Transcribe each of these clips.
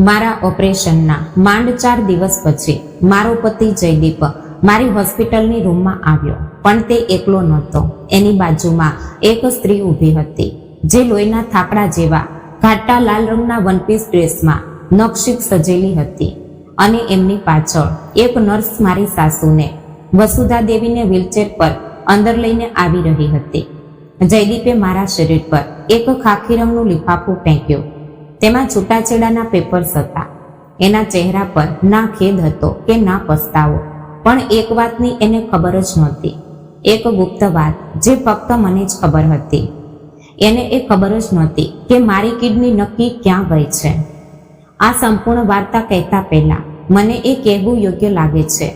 મારા ઓપરેશનના માંડ 4 દિવસ પછી મારો પતિ જયદીપ મારી હોસ્પિટલની રૂમમાં આવ્યો, પણ તે એકલો નહોતો. એની બાજુમાં એક સ્ત્રી ઊભી હતી, જે લોહીના થાકડા જેવા ઘાટા લાલ રંગના વનપીસ ડ્રેસમાં નકશીક સજેલી હતી, અને એમની પાછળ એક નર્સ મારી સાસુને વસુધા દેવીને વ્હીલચેર પર અંદર લઈને આવી રહી હતી. જયદીપે મારા શરીર પર એક ખાખી રંગનું લિફાફું ફેંક્યું. તેમાં છૂટાછેડાના પેપર્સ હતા. એના ચહેરા પર ના ખેદ હતો કે ના પસ્તાવો, પણ એક વાતની એને ખબર જ નહોતી. એક ગુપ્ત વાત જે ફક્ત મને જ ખબર હતી. એને એ ખબર જ નહોતી કે મારી કિડની નક્કી ક્યાં ગઈ છે. આ સંપૂર્ણ વાર્તા કહેતા પહેલા મને એ કહેવું યોગ્ય લાગે છે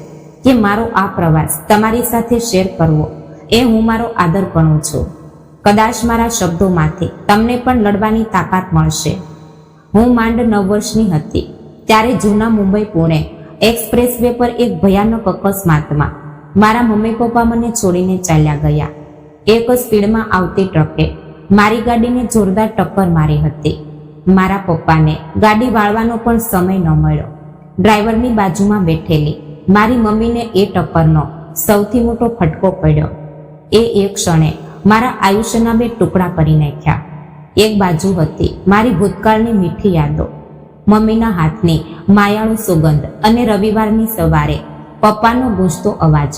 કે મારો આ પ્રવાસ તમારી સાથે શેર કરવો એ હું મારો આદર ગણું છું. કદાચ મારા શબ્દોમાંથી તમને પણ લડવાની તાકાત મળશે. હું માંડ 9 વર્ષની હતી ત્યારે જૂના મુંબઈ પુણે એક્સપ્રેસ વે પર એક ભયાનક અકસ્માતમાં મારા મમ્મી પપ્પા મને છોડીને ચાલ્યા ગયા. એક સ્પીડમાં આવતી ટ્રકે મારી ગાડીને જોરદાર ટક્કર મારી હતી. મારા પપ્પાને ગાડી વાળવાનો પણ સમય ન મળ્યો. ડ્રાઈવરની બાજુમાં બેઠેલી મારી મમ્મીને એ ટક્કરનો સૌથી મોટો ફટકો પડ્યો. એ ક્ષણે મારા આયુષ્યના 2 ટુકડા કરી નાખ્યા. એક બાજુ હતી મારી ભૂતકાળની મીઠી યાદો, મમ્મીના હાથની માયાળુ સુગંધ અને રવિવારની સવારે પપ્પાનો ગૂંજતો અવાજ,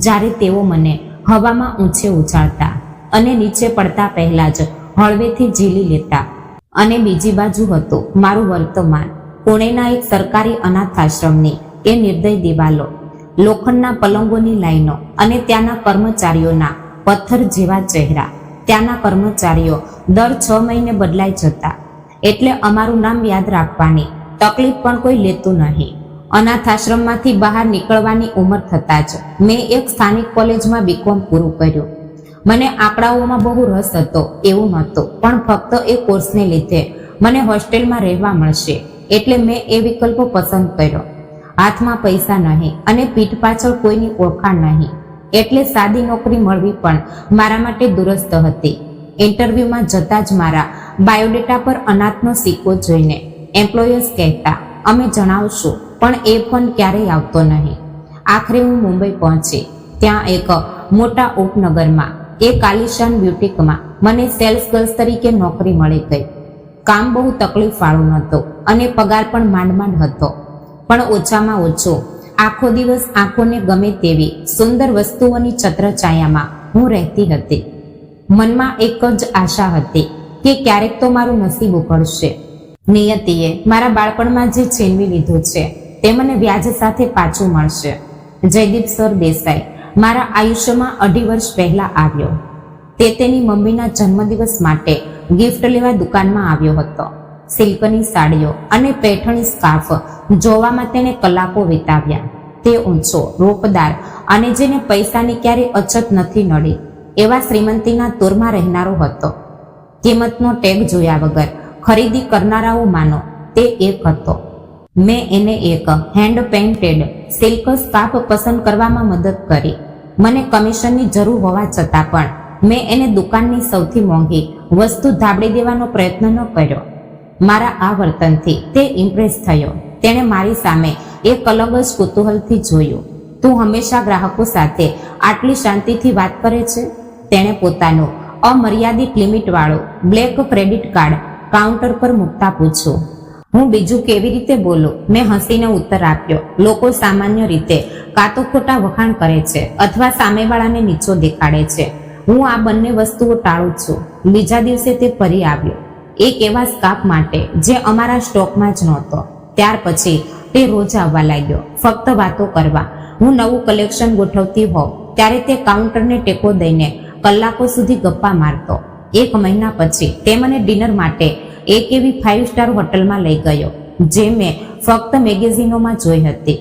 જ્યારે તેઓ મને હવામાં ઊંચે ઉછાળતા અને નીચે પડતા પહેલા જ હળવેથી ઝીલી લેતા. અને બીજી બાજુ હતું મારું વર્તમાન, પુણેના એક સરકારી અનાથાશ્રમની એ નિર્દય દિવાલો, લોખંડના પલંગોની લાઈનો અને ત્યાંના કર્મચારીઓના પથ્થર જેવા ચહેરા. ત્યાંના કર્મચારીઓ દર 6 મહિને બદલાઈ જતા, એટલે અમારું નામ યાદ રાખવાની તકલીફ પણ કોઈ લેતું નહીં. અનાથાશ્રમમાંથી બહાર નીકળવાની ઉંમર થતાં જ મેં એક સ્થાનિક કોલેજમાં બીકોમ પૂરું કર્યું. મને આંકડાઓમાં બહુ રસ હતો એવું નહોતું, પણ ફક્ત એ કોર્સને લીધે મને હોસ્ટેલમાં રહેવા મળશે એટલે મેં એ વિકલ્પ પસંદ કર્યો. હાથમાં પૈસા નહીં અને પીઠ પાછળ કોઈની ઓળખાણ નહીં, એટલે સાદી નોકરી મળવી પણ મારા માટે દુરસ્ત હતી. ઇન્ટરવ્યૂમાં જતાં જ મારા બાયોડેટા પર અનાથનો સિક્કો જોઈને એમ્પ્લોયર્સ કહેતા, અમે જણાવશું, પણ એ ફોન ક્યારેય આવતો નહીં. આખરે હું મુંબઈ પહોંચી. ત્યાં એક મોટા ઉપનગરમાં એક આલિશાન બ્યુટીકમાં મને સેલ્સ ગર્લ્સ તરીકે નોકરી મળી ગઈ. કામ બહુ તકલીફવાળું નહોતું અને પગાર પણ માંડ હતો, પણ ઓછામાં ઓછો આખો દિવસ આંખોને ગમે તેવી સુંદર વસ્તુઓની છત્રછાયામાં હું રહેતી હતી. મનમાં એક જ આશા હતી કે ક્યારેક તો મારું નસીબ ઉઘડશે. નિયતિએ મારા બાળપણમાં જે છીનવી લીધું છે તે મને વ્યાજ સાથે પાછું મળશે. જયદીપ સર દેસાઈ મારા આયુષ્યમાં 2.5 વર્ષ પહેલા આવ્યો. તે તેની મમ્મીના જન્મદિવસ માટે ગિફ્ટ લેવા દુકાનમાં આવ્યો હતો. સિલ્કની સાડીઓ અને પેઠણી સ્કાર્ફ જોવામાં તેણે કલાકો વિતાવ્યા. તે ઊંચો, રૂપદાર અને જેને પૈસાની ક્યારેય અછત નથી નડી એવા શ્રીમંતીના તોરમાં રહેનારો હતો. કિંમતનો ટેગ જોયા વગર ખરીદી કરનારાઓ માનો તે એક હતો. મેં એને એક હેન્ડ પેઇન્ટેડ સિલ્ક સ્કાર્ફ પસંદ કરવામાં મદદ કરી. મને કમિશનની જરૂર હોવા છતાં પણ મેં એને દુકાનની સૌથી મોંઘી વસ્તુ ધાબળી દેવાનો પ્રયત્ન ન કર્યો. મારા આ વર્તનથી તે ઇમ્પ્રેસ થયો. તેણે મારી સામે એક અલગ જ કુતૂહલથી જોયું. તું હંમેશા ગ્રાહકો સાથે આટલી શાંતિથી વાત કરે છે? તેણે પોતાનું અમર્યાદિત લિમિટવાળું બ્લેક ક્રેડિટ કાર્ડ કાઉન્ટર પર મૂકતા પૂછ્યું. હું બીજું કેવી રીતે બોલું? મેં હસીને ઉત્તર આપ્યો. લોકો સામાન્ય રીતે કાં તો ખોટા વખાણ કરે છે અથવા સામેવાળાને નીચો દેખાડે છે. હું આ બંને વસ્તુઓ ટાળું છું. બીજા દિવસે તે ફરી આવ્યો, એક એવા સ્કાર્ફ માટે જે અમારા સ્ટોકમાં જ નહોતો. ત્યાર પછી તે રોજ આવવા લાગ્યો, ફક્ત વાતો કરવા. હું નવું કલેક્શન ગોઠવતી હોઉં ત્યારે તે કાઉન્ટરને ટેકો દઈને કલાકો સુધી ગપ્પા મારતો. 1 મહિના પછી તે મને ડિનર માટે એક એવી 5 સ્ટાર હોટલમાં લઈ ગયો જે મેં ફક્ત મેગેઝિનોમાં જોઈ હતી.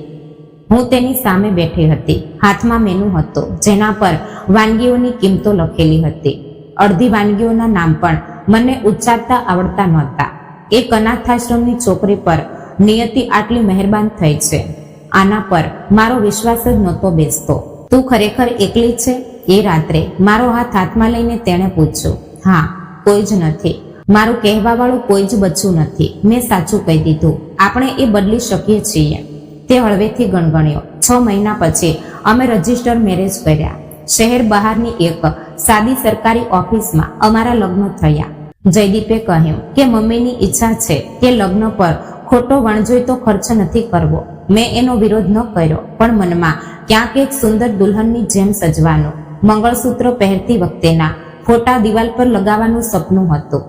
હું તેની સામે બેઠી હતી. હાથમાં મેનુ હતો જેના પર વાનગીઓની કિંમતો લખેલી હતી. અડધી વાનગીઓના નામ પણ મને ઉચ્ચારતા આવડતા નહોતા. એક અનાથાશ્રમની છોકરી પર નિયતિ આટલી મહેરબાન થઈ છે, આના પર મારો વિશ્વાસ જ નહોતો બેસતો. તું ખરેખર એકલી છે? એ રાત્રે મારો હાથ હાથમાં લઈને તેણે પૂછ્યું. હા, કોઈ જ નથી. મારું કહેવાવાળું કોઈ જ બચ્ચું નથી. મેં સાચું કહી દીધું. આપણે એ બદલી શકીએ છીએ. તે હળવેથી ગણગણ્યો. 6 મહિના પછી અમે રજિસ્ટર મેરેજ કર્યા. શહેર બહારની એક સાદી સરકારી ઓફિસમાં અમારા લગ્ન થયા. જયદીપે કહ્યું કે મમ્મીની ઈચ્છા છે કે લગ્ન પર ખોટો વણજોઈતો ખર્ચ નથી કરવો. મેં એનો વિરોધ ન કર્યો, પણ મનમાં ક્યાંક એક સુંદર દુલ્હનની જેમ સજવાનું, મંગળસૂત્ર પહેરતી વખતેના ફોટા દિવાલ પર લગાવવાનું સપનું હતું.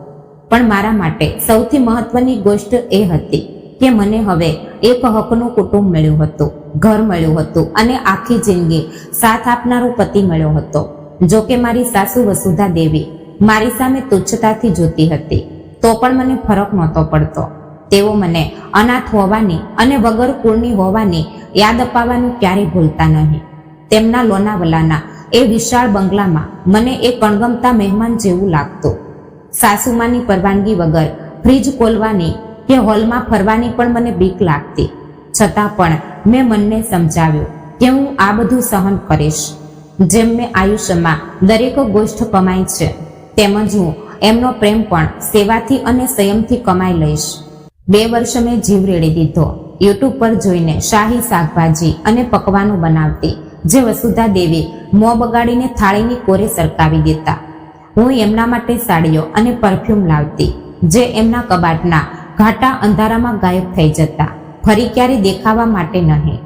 પણ મારા માટે સૌથી મહત્વની ગોષ્ટ એ હતી કે મને હવે એક હકનું કુટુંબ મળ્યું હતું, ઘર મળ્યું હતું અને આખી જિંદગી સાથ આપનારો પતિ મળ્યો હતો. જો કે મારી સાસુ વસુધા દેવી મારી સામે તુચ્છતાથી જોતી હતી, તો પણ મને ફરક નહોતો પડતો. તેઓ મને અનાથ હોવાની અને વગર કુળની હોવાની યાદ અપાવવાનું ક્યારેય ભૂલતા નહીં. તેમના લોનાવલાના એ વિશાળ બંગલામાં મને એક અણગમતા મહેમાન જેવું લાગતું. સાસુમાની પરવાનગી વગર ફ્રીજ ખોલવાની કે હોલમાં ફરવાની પણ મને બીક લાગતી. છતાં પણ મેં મનને સમજાવ્યું કે હું આ બધું સહન કરીશ. જેમ મેં આયુષ્યમાં દરેક ગોષ્ઠ કમાઈ છે, તેમજ હું એમનો પ્રેમ પણ સેવાથી અને સંયમથી કમાઈ લઈશ. 2 વર્ષ મેં જીવ રેડી દીધો. યુટ્યુબ પર જોઈને શાહી શાકભાજી અને પકવાનો બનાવતી, જે વસુધા દેવી મોં બગાડીને થાળીની કોરે સરકાવી દેતા. હું એમના માટે સાડીઓ અને પરફ્યુમ લાવતી, જે એમના કબાટના ઘાટા અંધારામાં ગાયબ થઈ જતા, ફરી ક્યારે દેખાવા માટે નહીં.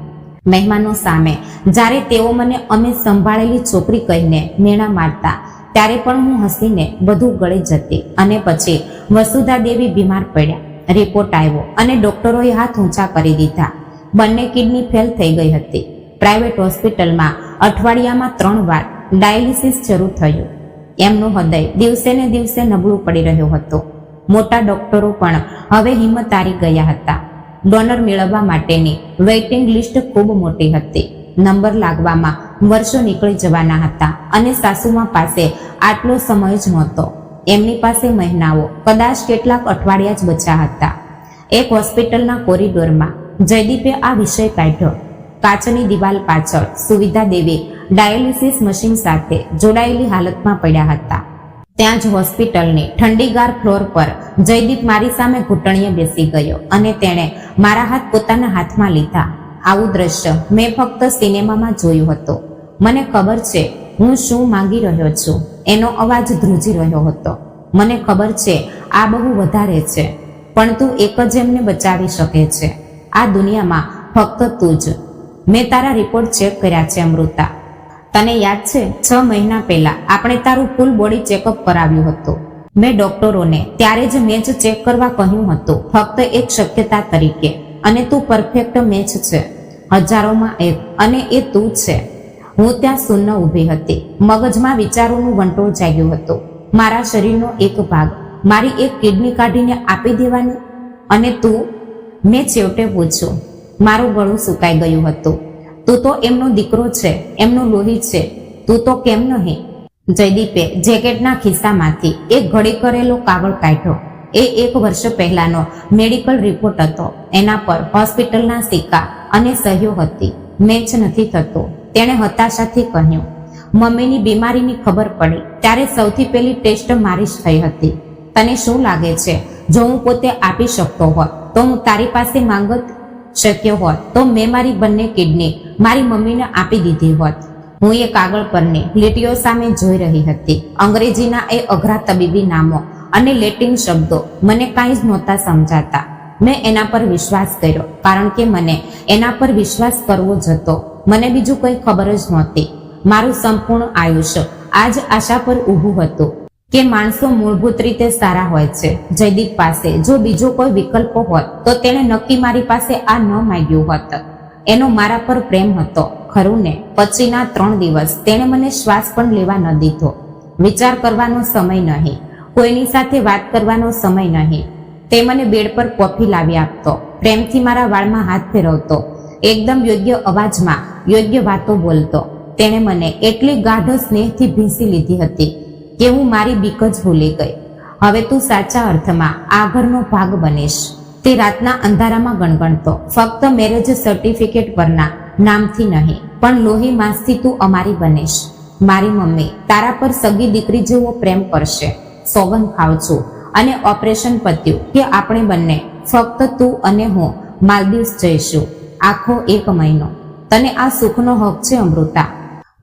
મહેમાનો સામે જ્યારે તેઓ મને અમે સંભાળેલી છોકરી કહીને મેણા મારતા, ત્યારે પણ હું હસીને બધું ગળી જતી. અને પછી વસુધા દેવી બીમાર પડ્યા. રિપોર્ટ આવ્યો અને ડોક્ટરોએ હાથ ઊંચા કરી દીધા. બંને કિડની ફેલ થઈ ગઈ હતી. પ્રાઇવેટ હોસ્પિટલમાં અઠવાડિયામાં 3 વાર ડાયાલિસિસ શરૂ થયું. એમનું હૃદય દિવસે ને દિવસે નબળું પડી રહ્યું હતું. મોટા ડોક્ટરો પણ હવે હિંમત હારી ગયા હતા. ડોનર મેળવવા માટેની વેઇટિંગ લિસ્ટ ખૂબ મોટી હતી. નંબર લાગવામાં વર્ષો નીકળી જવાના હતા અને સાસુમા પાસે આટલો સમય જ નહોતો. એમની પાસે મહિનાઓ, કદાચ કેટલાક અઠવાડિયા જ બચ્યા હતા. એક હોસ્પિટલના કોરિડોરમાં જયદીપે આ વિષય કાઢ્યો. કાચની દિવાલ પાછળ સુવિધા દેવી ડાયાલિસિસ મશીન સાથે જોડાયેલી હાલતમાં પડ્યા હતા. ત્યાં જ હોસ્પિટલની ઠંડીગાર ફ્લોર પર જયદીપ મારી સામે ઘૂંટણીએ બેસી ગયો અને તેણે મારા હાથ પોતાના હાથમાં લીધા. આવું દ્રશ્ય મેં ફક્ત સિનેમામાં જોયું હતું. મને ખબર છે હું શું માંગી રહ્યો છું. એનો અવાજ ધ્રુજી રહ્યો હતો. મને ખબર છે આ બહુ વધારે છે, પણ તું એક જ એમને બચાવી શકે છે. આ દુનિયામાં ફક્ત તું જ. મેં તારા રિપોર્ટ ચેક કર્યા છે અમૃતા. તને યાદ છે 6 મહિના પહેલા આપણે તારું ફૂલ બોડી ચેકઅપ કરાવ્યું હતું. મેં ડોક્ટરોને ત્યારે જ મેચ ચેક કરવા કહ્યું હતું, ફક્ત એક શક્યતા તરીકે. અને તું પરફેક્ટ મેચ છે, હજારોમાં એક, અને એ તું છે. હું ત્યાં શૂન્ય ઊભી હતી. મગજમાં વિચારોનું વંટોળ જાગ્યું હતું. મારા શરીરનો એક ભાગ, મારી એક કિડની કાઢીને આપી દેવાની, અને તું? મેં છેવટે પૂછ્યું. મારું ગળું સુકાઈ ગયું હતું. તું તો એમનો દીકરો છે, એમનું લોહી છે, તું તો કેમ નહીં? જયદીપે જેકેટના ખિસ્સામાંથી એક ઘડી કરેલો કાગળ કાઢ્યો. એ 1 વર્ષ પહેલાનો મેડિકલ રિપોર્ટ હતો. એના પર હોસ્પિટલના સિક્કા અને સહીઓ હતી. મેચ નથી થતો, તેણે હતાશાથી કહ્યું. મમ્મીની બીમારીની ખબર પડી ત્યારે સૌથી પહેલી ટેસ્ટ મારી જ થઈ હતી. તને શું લાગે છે, જો હું પોતે આપી શકતો હોત તો હું તારી પાસે માંગત શક્ય હોત તો મેં મારી બંને કિડની મારી મમ્મીને આપી દીધી હોત. હું એ કાગળ પરની લીટીઓ સામે જોઈ રહી હતી. અંગ્રેજીના એ અઘરા તબીબી નામો અને લેટિન શબ્દો મને કાંઈ જ નહોતા સમજાતા. મેં એના પર વિશ્વાસ કર્યો, કારણ કે મને એના પર વિશ્વાસ કરવો જ હતો. મને બીજું કંઈ ખબર જ નહોતી. મારું સંપૂર્ણ આયુષ્ય આ જ આશા પર ઊભું હતું કે માણસો મૂળભૂત રીતે સારા હોય છે. જયદીપ પાસે જો બીજો કોઈ વિકલ્પ હોત તો તેણે નક્કી મારી પાસે આ ન માંગ્યું હોત. એનો મારા પર પ્રેમ હતો, ખરું ને? પછીના 3 દિવસ તેણે મને શ્વાસ પણ લેવા ન દીધો. વિચાર કરવાનો સમય નહીં, કોઈની સાથે વાત કરવાનો સમય નહીં. તે મને બેડ પર કોફી લાવી આપતો, પ્રેમથી મારા વાળમાં હાથ ફેરવતો, એકદમ યોગ્ય અવાજમાં યોગ્ય વાતો બોલતો. તેણે મને એટલી ગાઢ સ્નેહથી ભીંસી લીધી હતી કે હું મારી બીક જ ભૂલી ગઈ. હવે તું સાચા અર્થમાં આ ઘરનો ભાગ બનીશ. તે રાતના અંધારામાં ગણગણતો, ફક્ત મેરેજ સર્ટિફિકેટ પરના નામથી નહીં, પણ લોહી માંસથી તું અમારી બનીશ. મારી મમ્મી તારા પર સગી દીકરી જેવો પ્રેમ કરશે. સોગંદ ખાઉં છું. અને ઓપરેશન પત્યું કે આપણે બંને ફક્ત તું અને હું માલદીવ્સ જઈશું આખો 1 મહિનો. તને આ સુખનો હક છે અમૃતા.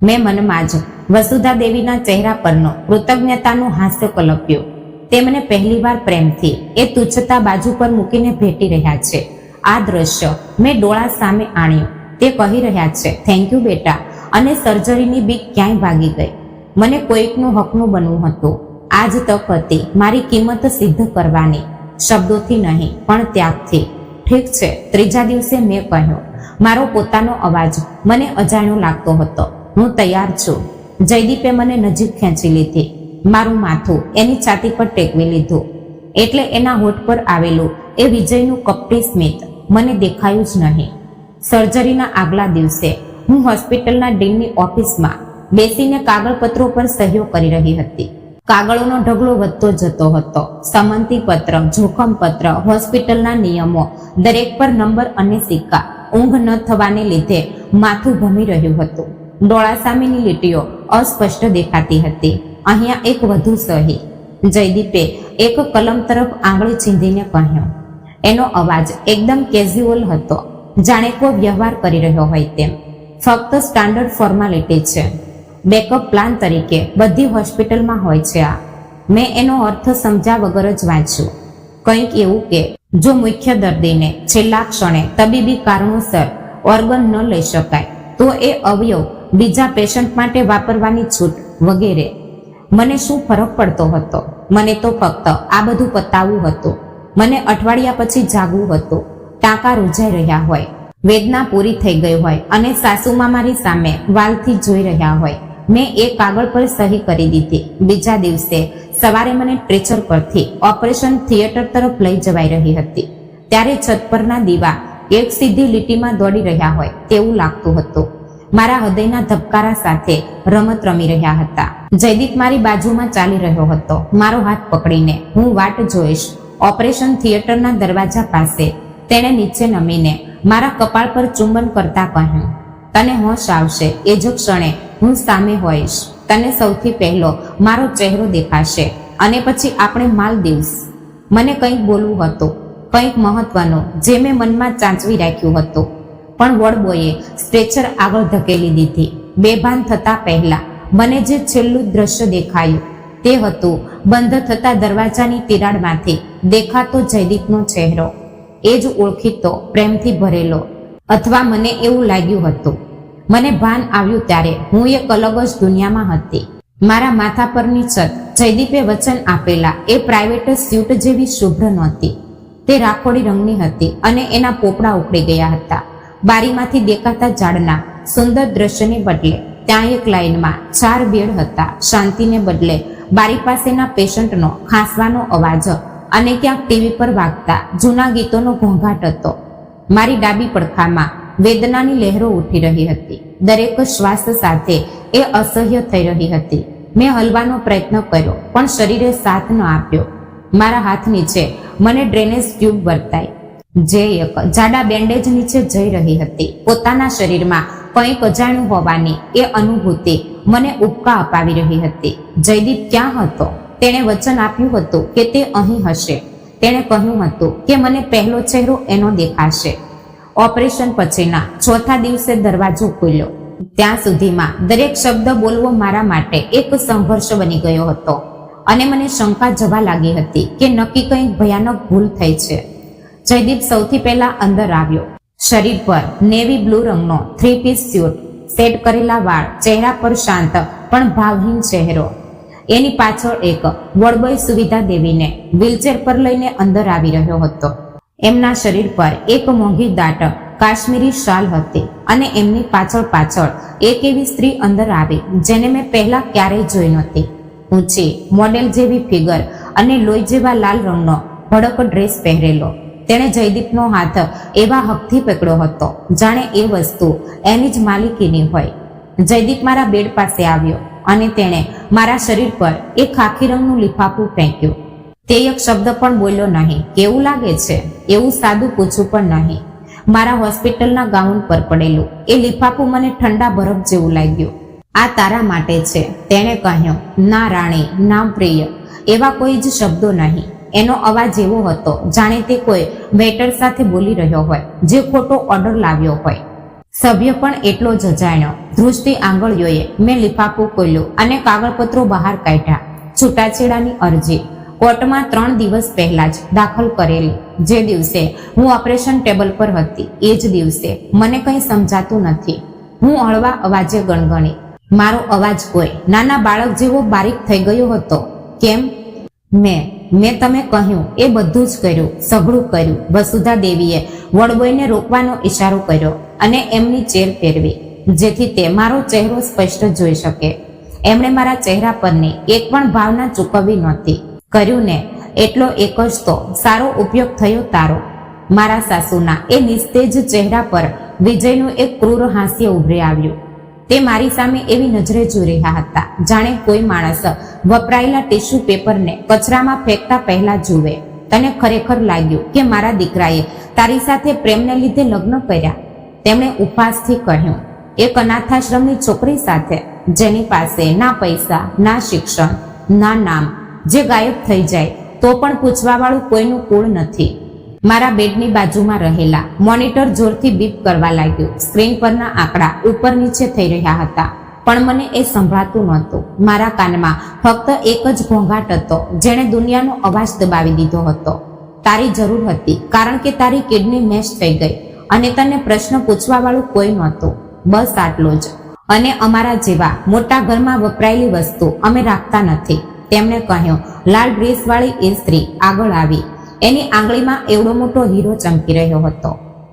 મેં મનમાં જ વસુધા દેવીના ચહેરા પરનો કૃતજ્ઞતાનું હાસ્ય કલપ્યું. તે મને પહેલીવાર પ્રેમથી એ તુચ્છતા બાજુ પર મૂકીને ભેટી રહ્યા છે. આ દ્રશ્ય મેં ડોળા સામે આણ્યું. તે કહી રહ્યા છે થેન્ક યુ બેટા, અને સર્જરીની બીક ક્યાંય ભાગી ગઈ. મને કોઈકનું હકનું બનવું હતું. આ જ તક હતી મારી કિંમત સિદ્ધ કરવાની, શબ્દોથી નહીં પણ ત્યાગથી. ઠીક છે, ત્રીજા દિવસે મેં કહ્યું. મારો પોતાનો અવાજ મને અજાણ્યો લાગતો હતો. હું તૈયાર છું. જયદીપે મને નજીક ખેંચી લીધી, મારું માથું એની છાતી પર ટેકવી લીધું. એટલે એના હોઠ પર આવેલું એ વિજયનું કપટી સ્મિત મને દેખાયું જ નહીં. સર્જરીના આગલા દિવસે હું હોસ્પિટલના ડીનની ઓફિસમાં બેસીને કાગળપત્રો પર સહીઓ કરી રહી હતી. કાગળોનો ઢગલો વધતો જતો હતો. સંમતિ પત્ર, જોખમ પત્ર, હોસ્પિટલના નિયમો, દરેક પર નંબર અને સિક્કા. ઊંઘ ન થવાને લીધે માથું ભમી રહ્યું હતું. ડોળા સામેની લીટીઓ અસ્પષ્ટ દેખાતી હતી. અહીંયા એક વધુ સહી. જયદીપે એક કલમ તરફ આંગળી ચીંધીને કહ્યું. એનો અવાજ એકદમ કેઝ્યુઅલ હતો, જાણે કોઈ વ્યવહાર કરી રહ્યો હોય તેમ. ફક્ત સ્ટાન્ડર્ડ ફોર્માલિટી છે. બેકઅપ પ્લાન તરીકે બધી હોસ્પિટલમાં હોય છે આ. મેં એનો અર્થ સમજ્યા વગર જ વાંચ્યું. કંઈક એવું કે જો મુખ્ય દર્દીને છેલ્લા ક્ષણે તબીબી કારણોસર ઓર્ગન ન લઈ શકાય તો એ અવયવ બીજા પેશન્ટ માટે વાપરવાની છૂટ વગેરે. મને શું ફરક પડતો હતો? મને તો ફક્ત આ બધું પતાવવું હતું. મને અઠવાડિયા પછી જાગવું હતું. ટાંકા રૂઝાઈ રહ્યા હોય, વેદના પૂરી થઈ ગઈ હોય અને સાસુમાં મારી સામે વાલથી જોઈ રહ્યા હોય. મેં એ કાગળ પર સહી કરી દીધી. બીજા દિવસે સવારે મને સ્ટ્રેચર પરથી ઓપરેશન થિયેટર તરફ લઈ જવાઈ રહી હતી. ત્યારે છત પરના દીવા એક સીધી લીટીમાં દોડી રહ્યા હોય તેવું લાગતું હતું. મારા હૃદયના ધબકારા સાથે રમત રમી રહ્યા હતા. જયદીપ મારી બાજુમાં ચાલી રહ્યો હતો, મારો હાથ પકડીને. હું વાટ જોઈશ. ઓપરેશન થિયેટરના દરવાજા પાસે તેણે નીચે નમીને મારા કપાળ પર ચુંબન કરતા કહ્યું, તને હોશ આવશે એ જ ક્ષણે હું સામે હોઈશ. તને સૌથી પહેલો મારો ચહેરો દેખાશે અને પછી આપણે માલદીવ્સ. મને કંઈક બોલવું હતું, કંઈક મહત્વનું જે મેં મનમાં ચાંચવી રાખ્યું હતું. પણ વોર્ડબોયે સ્ટ્રેચર આગળ ધકેલી દીધી. બેભાન થતા પહેલા મને જે છેલ્લું દ્રશ્ય દેખાયું તે હતું બંધ થતા દરવાજાની તિરાડમાંથી દેખાતો જયદીપનો ચહેરો. એ જ ઓળખીતો, પ્રેમથી ભરેલો. અથવા મને એવું લાગ્યું હતું. મને ભાન આવ્યું ત્યારે હું એક અલગ જ દુનિયામાં હતી. મારા માથા પરની છત જયદીપે વચન આપેલા એ પ્રાઇવેટ સ્યુટ જેવી શુભ્ર નહોતી. તે રાખોડી રંગની હતી અને એના પોપડા ઉખડી ગયા હતા. બારીમાંથી દેખાતા ઝાડના સુંદર દ્રશ્યને બદલે ત્યાં એક લાઈનમાં 4 બેડ હતા. શાંતિને બદલે બારી પાસેના પેશન્ટનો ખાંસવાનો અવાજ અને ક્યાંક ટીવી પર વાગતા જૂના ગીતોનો ઘોંઘાટ હતો. મારી ડાબી પડખામાં વેદનાની લહેરો ઉઠી રહી હતી. દરેક શ્વાસ સાથે એ અસહ્ય થઈ રહી હતી. મેં હલવાનો પ્રયત્ન કર્યો પણ શરીરે સાથ ન આપ્યો. મારા હાથ નીચે મને ડ્રેનેજ ટ્યુબ વર્તાઈ, જે એક જાડા બેન્ડેજ નીચે જઈ રહી હતી. પોતાના શરીરમાં કંઈક અજાણ્યું હોવાની એ અનુભૂતિ મને ઉબકા અપાવી રહી હતી. જયદીપ ક્યાં હતો? તેણે વચન આપ્યું હતું કે તે અહીં હશે. તેણે કહ્યું હતું કે મને પહેલો ચહેરો એનો દેખાશે. ઓપરેશન પછીના 4થા દિવસે દરવાજો ખુલ્યો. ત્યાં સુધીમાં દરેક શબ્દ બોલવો મારા માટે એક સંઘર્ષ બની ગયો હતો અને મને શંકા જવા લાગી હતી કે નક્કી કંઈક ભયાનક ભૂલ થઈ છે. જયદીપ સૌથી પહેલા અંદર આવ્યો. શરીર પર નેવી બ્લુ રંગનો 3-piece સ્યુટ, સેટ કરેલા વાળ, ચહેરા પર શાંત પણ ભાવહીન ચહેરો. એની પાછળ એક વોર્ડબોય સુવિધા દેવીને વ્હીલચેર પર લઈને અંદર આવી રહ્યો હતો. એમના શરીર પર એક મોંઘી દાટ કાશ્મીરી શાલ હતી અને એમની પાછળ એક એવી સ્ત્રી અંદર આવી જેને મેં પહેલા ક્યારેય જોઈ નહોતી. ઊંચી, મોડેલ જેવી ફિગર અને લોહી જેવા લાલ રંગનો ભડક ડ્રેસ પહેરેલો. તેણે જયદીપનો હાથ એવા હકથી પકડ્યો હતો જાણે એ વસ્તુ એની જ માલિકીની હોય. જયદીપ મારા બેડ પાસે આવ્યો અને તેણે મારા શરીર પર એક ખાખી રંગનું લિફાફું ફેંક્યું. તે એક શબ્દ પણ બોલ્યો નહીં. કેવું લાગે છે? એવું સાદું પૂછવું પણ નહીં. મારા હોસ્પિટલના ગાઉન પર પડેલું એ લિફાફું મને ઠંડા બરફ જેવું લાગ્યું. આ તારા માટે છે, તેણે કહ્યું. ના રાણી, ના પ્રિય, એવા કોઈ જ શબ્દો નહીં. એનો અવાજ એવો હતો જાણે તે કોઈ વેટર સાથે બોલી રહ્યો હોય જે ખોટો ઓર્ડર લાવ્યો હોય. સભ્ય પણ એટલો જ અજાણ્યો. ધ્રુજતી આંગળીઓએ મેં લિફાફું ખોલ્યું અને કાગળપત્રો બહાર કાઢ્યા. છૂટાછેડાની અરજી કોર્ટમાં 3 દિવસ પહેલા જ દાખલ કરેલી. જે દિવસે હું ઓપરેશન ટેબલ પર હતી એ જ દિવસે. મને કંઈ સમજાતું નથી. હું હળવા અવાજે ગણગણી. મારો અવાજ કોઈ નાના બાળક જેવો બારીક થઈ ગયો હતો. કેમ? મેં તમે કહ્યું એ બધું જ કર્યું, સઘળું કર્યું. વસુધા દેવીએ વડબોયને રોકવાનો ઈશારો કર્યો અને એમની ચેર ફેરવી જેથી તે મારો ચહેરો સ્પષ્ટ જોઈ શકે. એમણે મારા ચહેરા પરની એક પણ ભાવના ચૂકવવી નહોતી. કર્યું ને એટલો એક જ તો સારો ઉપયોગ થયો તારો. મારા સાસુના એ નિસ્તેજ ચહેરા પર વિજયનું એક ક્રૂર હાસ્ય ઉભરી આવ્યું. તે મારી સામે એવી નજરે જોઈ રહ્યા હતા જાણે કોઈ માણસ વપરાયેલા ટીશ્યુ પેપરને કચરામાં ફેંકતા પહેલા જુએ. તને ખરેખર લાગ્યું કે મારા દીકરાએ તારી સાથે પ્રેમને લીધે લગ્ન કર્યા? તેમણે ઉપહાસથી કહ્યું. એક અનાથાશ્રમની છોકરી સાથે જેની પાસે ના પૈસા, ના શિક્ષણ, ના નામ, જે ગાયબ થઈ જાય તો પણ પૂછવાવાળું કોઈનું કુળ નથી. મારા બેડની બાજુમાં રહેલા મોનિટર જોરથી બીપ કરવા લાગ્યું. સ્ક્રીન પરના આંકડા ઉપર નીચે થઈ રહ્યા હતા પણ મને એ સંભળાતું નહોતું. મારા કાનમાં ફક્ત એક જ ઘોંઘાટ હતો જેણે દુનિયાનો અવાજ દબાવી દીધો હતો. તારી જરૂર હતી કારણ કે તારી કિડની મેશ થઈ ગઈ અને તને પ્રશ્ન પૂછવાવાળું કોઈ નહોતું. બસ આટલું જ. અને અમારા જેવા મોટા ઘરમાં વપરાયેલી વસ્તુ અમે રાખતા નથી. તેમણે કહ્યું. લાલ ડ્રેસવાળી એ સ્ત્રી આગળ આવી. એની આંગળીમાં એવડો મોટો હીરો ચમકી રહ્યો હતો.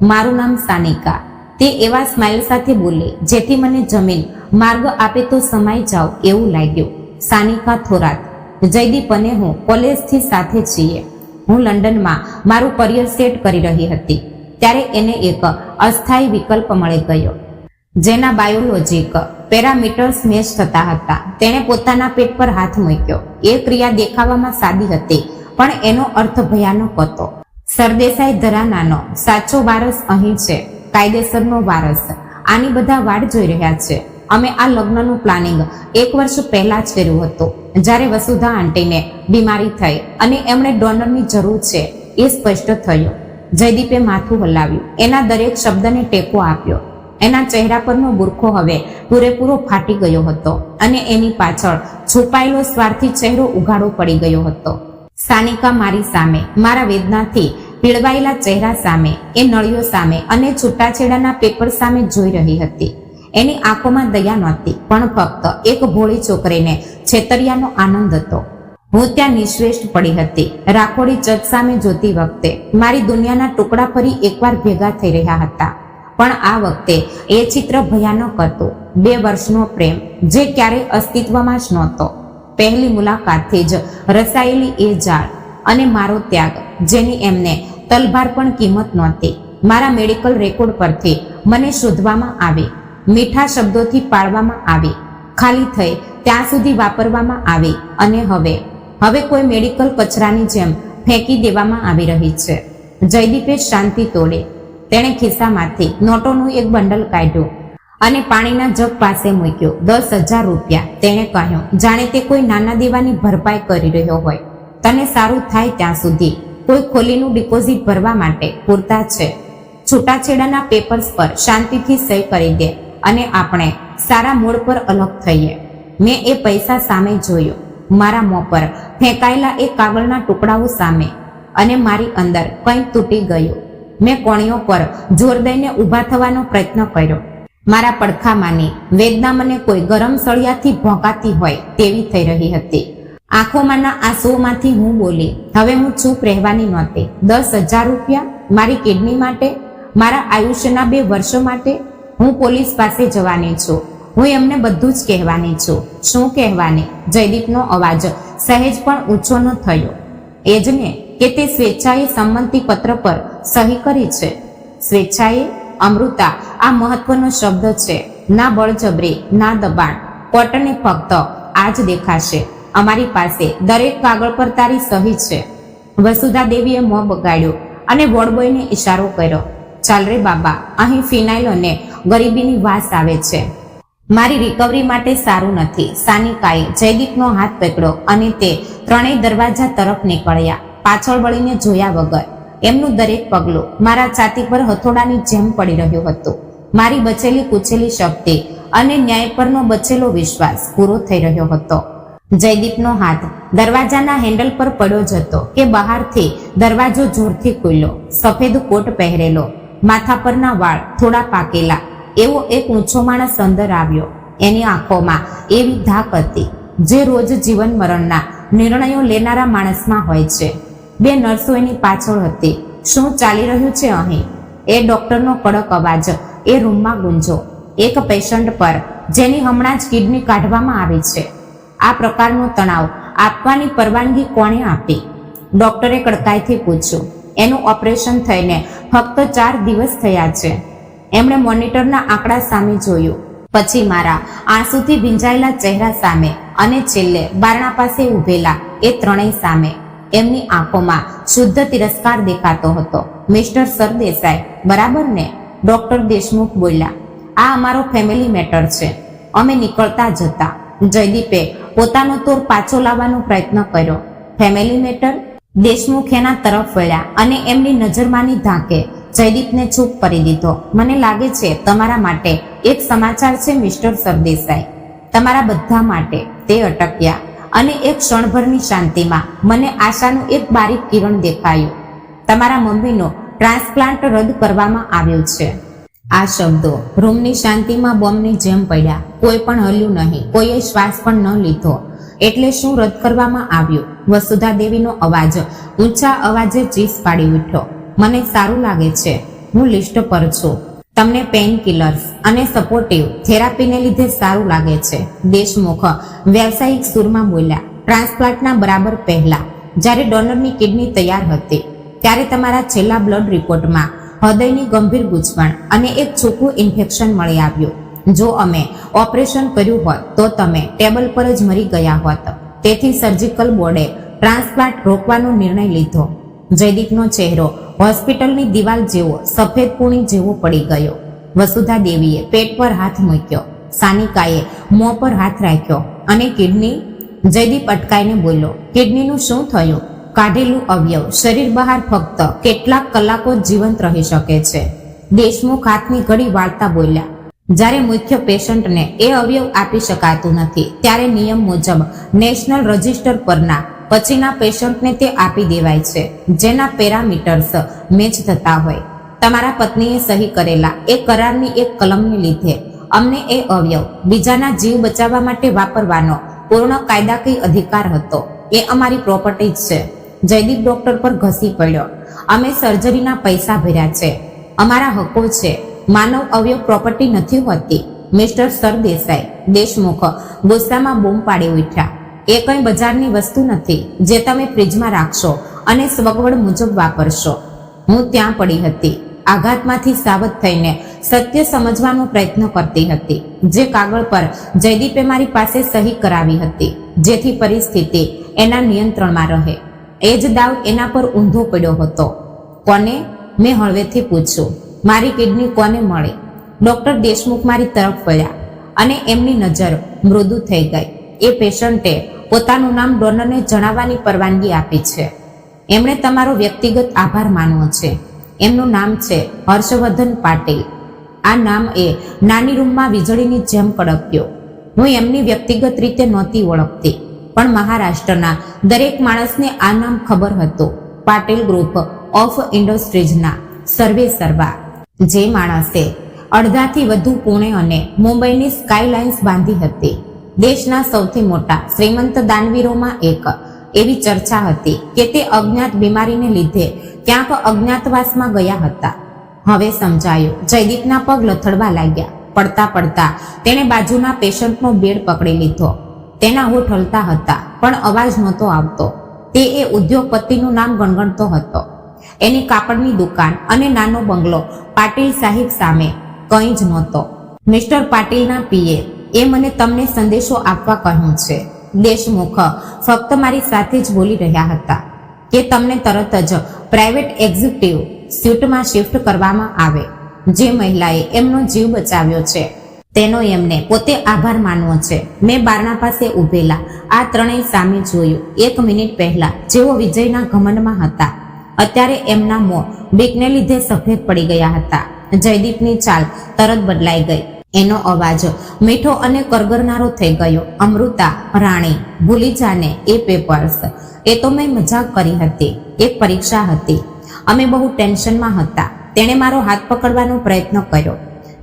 મારું નામ સાનિકા. તે એવા સ્માઇલ સાથે બોલી જેથી મને જમીન માર્ગ આપે તો સમાઈ જાવ એવું લાગ્યું. સાનિકા થોરાત. જયદીપ અને હું કોલેજથી સાથે છીએ. હું લંડનમાં મારું કરિયર સેટ કરી રહી હતી ત્યારે એને એક અસ્થાયી વિકલ્પ મળી ગયો જેના બાયોલોજીક પેરામીટર્સ મેચ થતા હતા. તેણે પોતાના પેટ પર હાથ મૂક્યો. એ ક્રિયા દેખાવામાં સાદી હતી પણ એનો અર્થ ભયાનક હતો. સરદેસાઈ ઘરાનાનો સાચો વારસ અહીં છે, કાયદેસરનો વારસ. આની બધા વાડ જોઈ રહ્યા છે. અમે આ લગ્નનું પ્લાનિંગ 1 વર્ષ પહેલા જ કર્યું હતું જ્યારે વસુધા આંટીને બીમારી થઈ અને એમણે ડોનરની જરૂર છે એ સ્પષ્ટ થયું. જયદીપે માથું હલાવ્યું. એના દરેક શબ્દને ટેકો આપ્યો. એના ચહેરા પરનો બુરખો હવે પૂરેપૂરો ફાટી ગયો હતો અને એની પાછળ છુપાયેલો સ્વાર્થી ચહેરો ઉઘાડો પડી ગયો હતો. સાનિકા મારી સામે, મારા વેદનાથી પીળવાયેલા ચહેરા સામે, એ નળીઓ સામે અને છૂટાછેડાના પેપર સામે જોઈ રહી હતી. એની આંખોમાં દયા નહોતી પણ ફક્ત એક ભોળી છોકરીને છેતરિયાનો આનંદ હતો. હું ત્યાં નિશ્ચેષ્ટ પડી હતી. રાખોડી ચર્ચ સામે જોતી વખતે મારી દુનિયાના ટુકડા ફરી એકવાર ભેગા થઈ રહ્યા હતા. પણ આ વખતે એ ચિત્ર ભયાનક હતું. 2 વર્ષનો પ્રેમ જે ક્યારેય અસ્તિત્વમાં જ નહોતો. પહેલી મુલાકાતથી જ રસાયેલી એ જાળ અને મારો ત્યાગ જેની એમને તલભાર પણ કિંમત નહોતી. મારા મેડિકલ રેકોર્ડ પરથી મને શોધવામાં આવી, મીઠા શબ્દોથી પાડવામાં આવી, ખાલી થઈ ત્યાં સુધી વાપરવામાં આવી અને હવે કોઈ મેડિકલ કચરાની જેમ ફેંકી દેવામાં આવી રહી છે. જયદીપે શાંતિ તોડી. તેણે ખિસ્સામાંથી નોટોનું એક બંડલ કાઢ્યું અને પાણીના જગ પાસે મૂક્યો. 10,000 રૂપિયા. તેણે કહ્યું જાણે તે કોઈ નાના દેવાની ભરપાઈ કરી રહ્યો હોય. તને સારું થાય ત્યાં સુધી કોઈ ખોલીનું ડિપોઝિટ ભરવા માટે પૂરતા છે. છૂટાછેડાના પેપર્સ પર શાંતિથી સહી કરી દે અને આપણે સારા મૂળ પર અલગ થઈએ. મેં એ પૈસા સામે જોયું, મારા મોં પર ફેંકાયેલા એ કાગળના ટુકડાઓ સામે, અને મારી અંદર કંઈક તૂટી ગયું. મેં કોણીઓ પર જોર દઈને ઊભા થવાનો પ્રયત્ન કર્યો. મારા પડખામાંની વેદના મને કોઈ ગરમ સળિયાથી ભોંકાતી હોય તેવી થઈ રહી હતી. આંખોમાંના આંસુઓમાંથી હું બોલી. હવે હું ચૂપ રહેવાની નહોતી. 10,000 રૂપિયા મારી કિડની માટે, મારા આયુષ્યના 2 વર્ષો માટે. હું પોલીસ પાસે જવાની છું. હું એમને બધું જ કહેવાની છું. શું કહેવાની? જયદીપનો અવાજ સહેજ પણ ઊંચો ન થયો. એ જ ને કે તે સ્વેચ્છાએ સંમતિ પત્ર પર સહી કરી છે. સ્વેચ્છાએ? અમૃતા, આ મહત્વનો શબ્દ છે. ના બળજબરી, ના દબાણ. કોર્ટને ફક્ત આ જ દેખાશે. અમારી પાસે દરેક કાગળ પર તારી સહી છે. વસુધા દેવીએ મોં બગાડ્યું અને વોર્ડબોયને ઈશારો કર્યો. ચાલ રે બાબા, અહીં ફિનાઇલ અને ગરીબીની વાસ આવે છે. મારી રિકવરી માટે સારું નથી. સાનિકાએ જયદીપનો હાથ પકડ્યો અને તે ત્રણેય દરવાજા તરફ નીકળ્યા. પાછળ વળીને જોયા વગર. એમનું દરેક પગલું મારા છાતી પર હથોડાની જેમ પડી રહ્યું હતું. મારી બચેલી કૂચેલી શક્તિ અને ન્યાય પરનો બચેલો વિશ્વાસ પૂરો થઈ રહ્યો હતો. જયદીપનો હાથ દરવાજાના હેન્ડલ પર પડ્યો જ હતો કે બહારથી દરવાજો જોરથી ખુલ્યો. સફેદ કોટ પહેરેલો, માથા પરના વાળ થોડા પાકેલા એવો એક ઊંચો માણસ અંદર આવ્યો. એની આંખોમાં એવી ધાક હતી જે રોજ જીવન મરણના નિર્ણયો લેનારા માણસમાં હોય છે. બે નર્સો એની પાછળ હતી. શું ચાલી રહ્યું છે અહીં? એ ડોક્ટરનો કડક અવાજ એ રૂમમાં ગુંજો. એક પેશન્ટ પર જેની હમણાં જ કિડની કાઢવામાં આવી છે. આ પ્રકારનો તણાવ આપવાની પરવાનગી કોણે આપી? ડોક્ટરે કડકાઈથી પૂછ્યું. એનું ઓપરેશન થઈને ફક્ત 4 દિવસ થયા છે. એમણે મોનિટરના આંકડા સામે જોયું, પછી મારા આંસુથી ભીંજાયેલા ચહેરા સામે અને છેલ્લે બારણા પાસે ઊભેલા એ ત્રણેય સામે. એમની આંખોમાં શુદ્ધ તિરસ્કાર દેખાતો હતો. મિસ્ટર સરદેસાઈ, બરાબર ને? ડોક્ટર દેશમુખ બોલ્યા. આ અમારો ફેમિલી મેટર છે. અમે નીકળતા જ હતા. જયદીપે પોતાનો તોર પાછો લાવવાનો પ્રયત્ન કર્યો. Family matter? દેશમુખ એના તરફ વળ્યા અને એમની નજરમાંની ધાકે જયદીપને ચૂપ કરી દીધો. મને લાગે છે તમારા માટે એક સમાચાર છે મિસ્ટર સરદેસાઈ. તમારા બધા માટે. તે અટક્યા અને એક ક્ષણભરની શાંતિમાં મને આશાનું એક બારીક કિરણ દેખાયું. તમારા મમ્મીનો ટ્રાન્સપ્લાન્ટ રદ કરવામાં આવ્યો છે. આ શબ્દો રૂમની શાંતિમાં બોમ્બની જેમ પડ્યા. કોઈ પણ હલ્યું નહીં, કોઈએ શ્વાસ પણ ન લીધો. એટલે શું રદ કરવામાં આવ્યું? વસુધા દેવીનો અવાજ ઊંચા અવાજે ચીસ પાડી ઉઠ્યો. મને સારું લાગે છે. હું લિસ્ટ પર છું. તમને પેઇન કિલર્સ અને સપોર્ટિવ થેરાપીને લીધે સારું લાગે છે. દેશમુખ વ્યવસાયિક સૂરમાં બોલ્યા. ટ્રાન્સપ્લાન્ટના બરાબર પહેલા જ્યારે ડોનરની કિડની તૈયાર હતી ત્યારે તમારા છેલ્લા બ્લડ રિપોર્ટમાં હૃદયની ગંભીર ગૂંચવણ અને એક છૂકું ઇન્ફેક્શન મળી આવ્યું. જો અમે ઓપરેશન કર્યું હોત તો તમે ટેબલ પર જ મરી ગયા હોત. તેથી સર્જિકલ બોર્ડે ટ્રાન્સપ્લાન્ટ રોકવાનો નિર્ણય લીધો. જયદીપનો ચહેરો હોસ્પિટલની દિવાલ જેવો સફેદ પૂણી જેવો પડી ગયો. વસુધા દેવીએ પેટ પર હાથ મૂક્યો. સાનિકાએ મોં પર હાથ રાખ્યો. અને કિડની? જયદીપ અટકાઈને બોલ્યો. કિડનીનું શું થયું? કાઢેલું અવયવ શરીર બહાર ફક્ત કેટલાક કલાકો જ જીવંત રહી શકે છે. દેશમુખ હાથની ઘડી વાળતા બોલ્યા. જ્યારે મુખ્ય પેશન્ટને એ અવયવ આપી શકાતું નથી ત્યારે નિયમ મુજબ નેશનલ રજિસ્ટર પરના પછીના પેશન્ટને તે આપી દેવાય છે જેના પેરામીટર્સ મેચ થતા હોય. તમારા પત્નીએ સહી કરેલા એ કરારની એક કલમને લીધે અમને એ અવયવ બીજાના જીવ બચાવવા માટે વાપરવાનો પૂર્ણ કાયદાકીય અધિકાર હતો. એ અમારી પ્રોપર્ટી જ છે. જયદીપ ડોક્ટર પર ઘસી પડ્યો. અમે સર્જરીના પૈસા ભર્યા છે. અમારા હકો છે. માનવ અવયવ પ્રોપર્ટી નથી હોતી. મિસ્ટર સરદેસાઈ, દેશમુખ ગુસ્સામાં બૂમ પાડી ઉઠ્યા. એ કંઈ બજારની વસ્તુ નથી જે તમે ફ્રીજમાં રાખશો અને સગવડ મુજબ વાપરશો. હું ત્યાં પડી હતી, આઘાતમાંથી સાવધ થઈને સત્ય સમજવાનો પ્રયત્ન કરતી હતી. જે કાગળ પર જયદીપે મારી પાસે સહી કરાવી હતી જેથી પરિસ્થિતિ એના નિયંત્રણમાં રહે. એ જ દાવ એના પર ઊંધો પડ્યો હતો. કોને? મેં હળવેથી પૂછ્યું. મારી કિડની કોને મળી? ડોક્ટર દેશમુખ મારી તરફ વળ્યા અને એમની નજર મૃદુ થઈ ગઈ. એ પેશન્ટે પોતાનું નામ ડોનરને જણાવવાની પરવાનગી આપી છે. એમણે તમારો વ્યક્તિગત આભાર માનવો છે. એમનું નામ છે હર્ષવર્ધન પાટીલ. આ નામ એ નાની રૂમમાં વીજળીની જેમ કડક્યો. હું એમની વ્યક્તિગત રીતે નહોતી ઓળખતી, પણ મહારાષ્ટ્રના દરેક માણસને આ નામ ખબર હતું. પાટીલ ગ્રુપ ઓફ ઇન્ડસ્ટ્રીઝના સર્વે સર્વા. જે માણસે અડધાથી વધુ પુણે અને મુંબઈની સ્કાયલાઇન્સ બાંધી હતી. દેશના સૌથી મોટા શ્રીમંત દાનવીરોમાં એક. એવી ચર્ચા હતી કે તે અજ્ઞાત બીમારીને લીધે ક્યાંક અજ્ઞાતવાસમાં ગયા હતા. હવે સમજાયું. જયદીપના પગ લથડવા લાગ્યા. પડતા પડતા તેણે બાજુના પેશન્ટનો બેડ પકડી લીધો. તેના હોઠ હલતા હતા પણ અવાજ નહોતો આવતો. તે એ ઉદ્યોગપતિનું નામ ગણગણતો હતો. એની કાપડની દુકાન અને નાનો બંગલો પાટીલ સાહેબ સામે કંઈ જ નહોતો. મિસ્ટર પાટીલના પીએ એ મને તમને સંદેશો આપવા કહ્યું છે. દેશમુખ ફક્ત મારી સાથે જ બોલી રહ્યા હતા કે તમને તરત જ પ્રાઇવેટ એક્ઝિક્યુટિવ સ્યુટમાં શિફ્ટ કરવામાં આવે. જે મહિલાએ એમનો જીવ બચાવ્યો છે તેનો એમને પોતે આભાર માનવો છે. મેં બારણા પાસે ઊભેલા આ ત્રણેય સામે જોયું. 1 મિનિટ પહેલા જેઓ વિજયના ઘમંડમાં હતા, અત્યારે એમના મોં બીકને લીધે સફેદ પડી ગયા હતા. જયદીપની ચાલ તરત બદલાઈ ગઈ. એનો અવાજ મીઠો અને કરગરનારો થઈ ગયો. અમૃતા, રાણી, ભૂલી જાને એ પેપર્સ. એ તો મેં મજાક કરી હતી. એક પરીક્ષા હતી. અમે બહુ ટેન્શનમાં હતા. તેણે મારો હાથ પકડવાનો પ્રયત્ન કર્યો.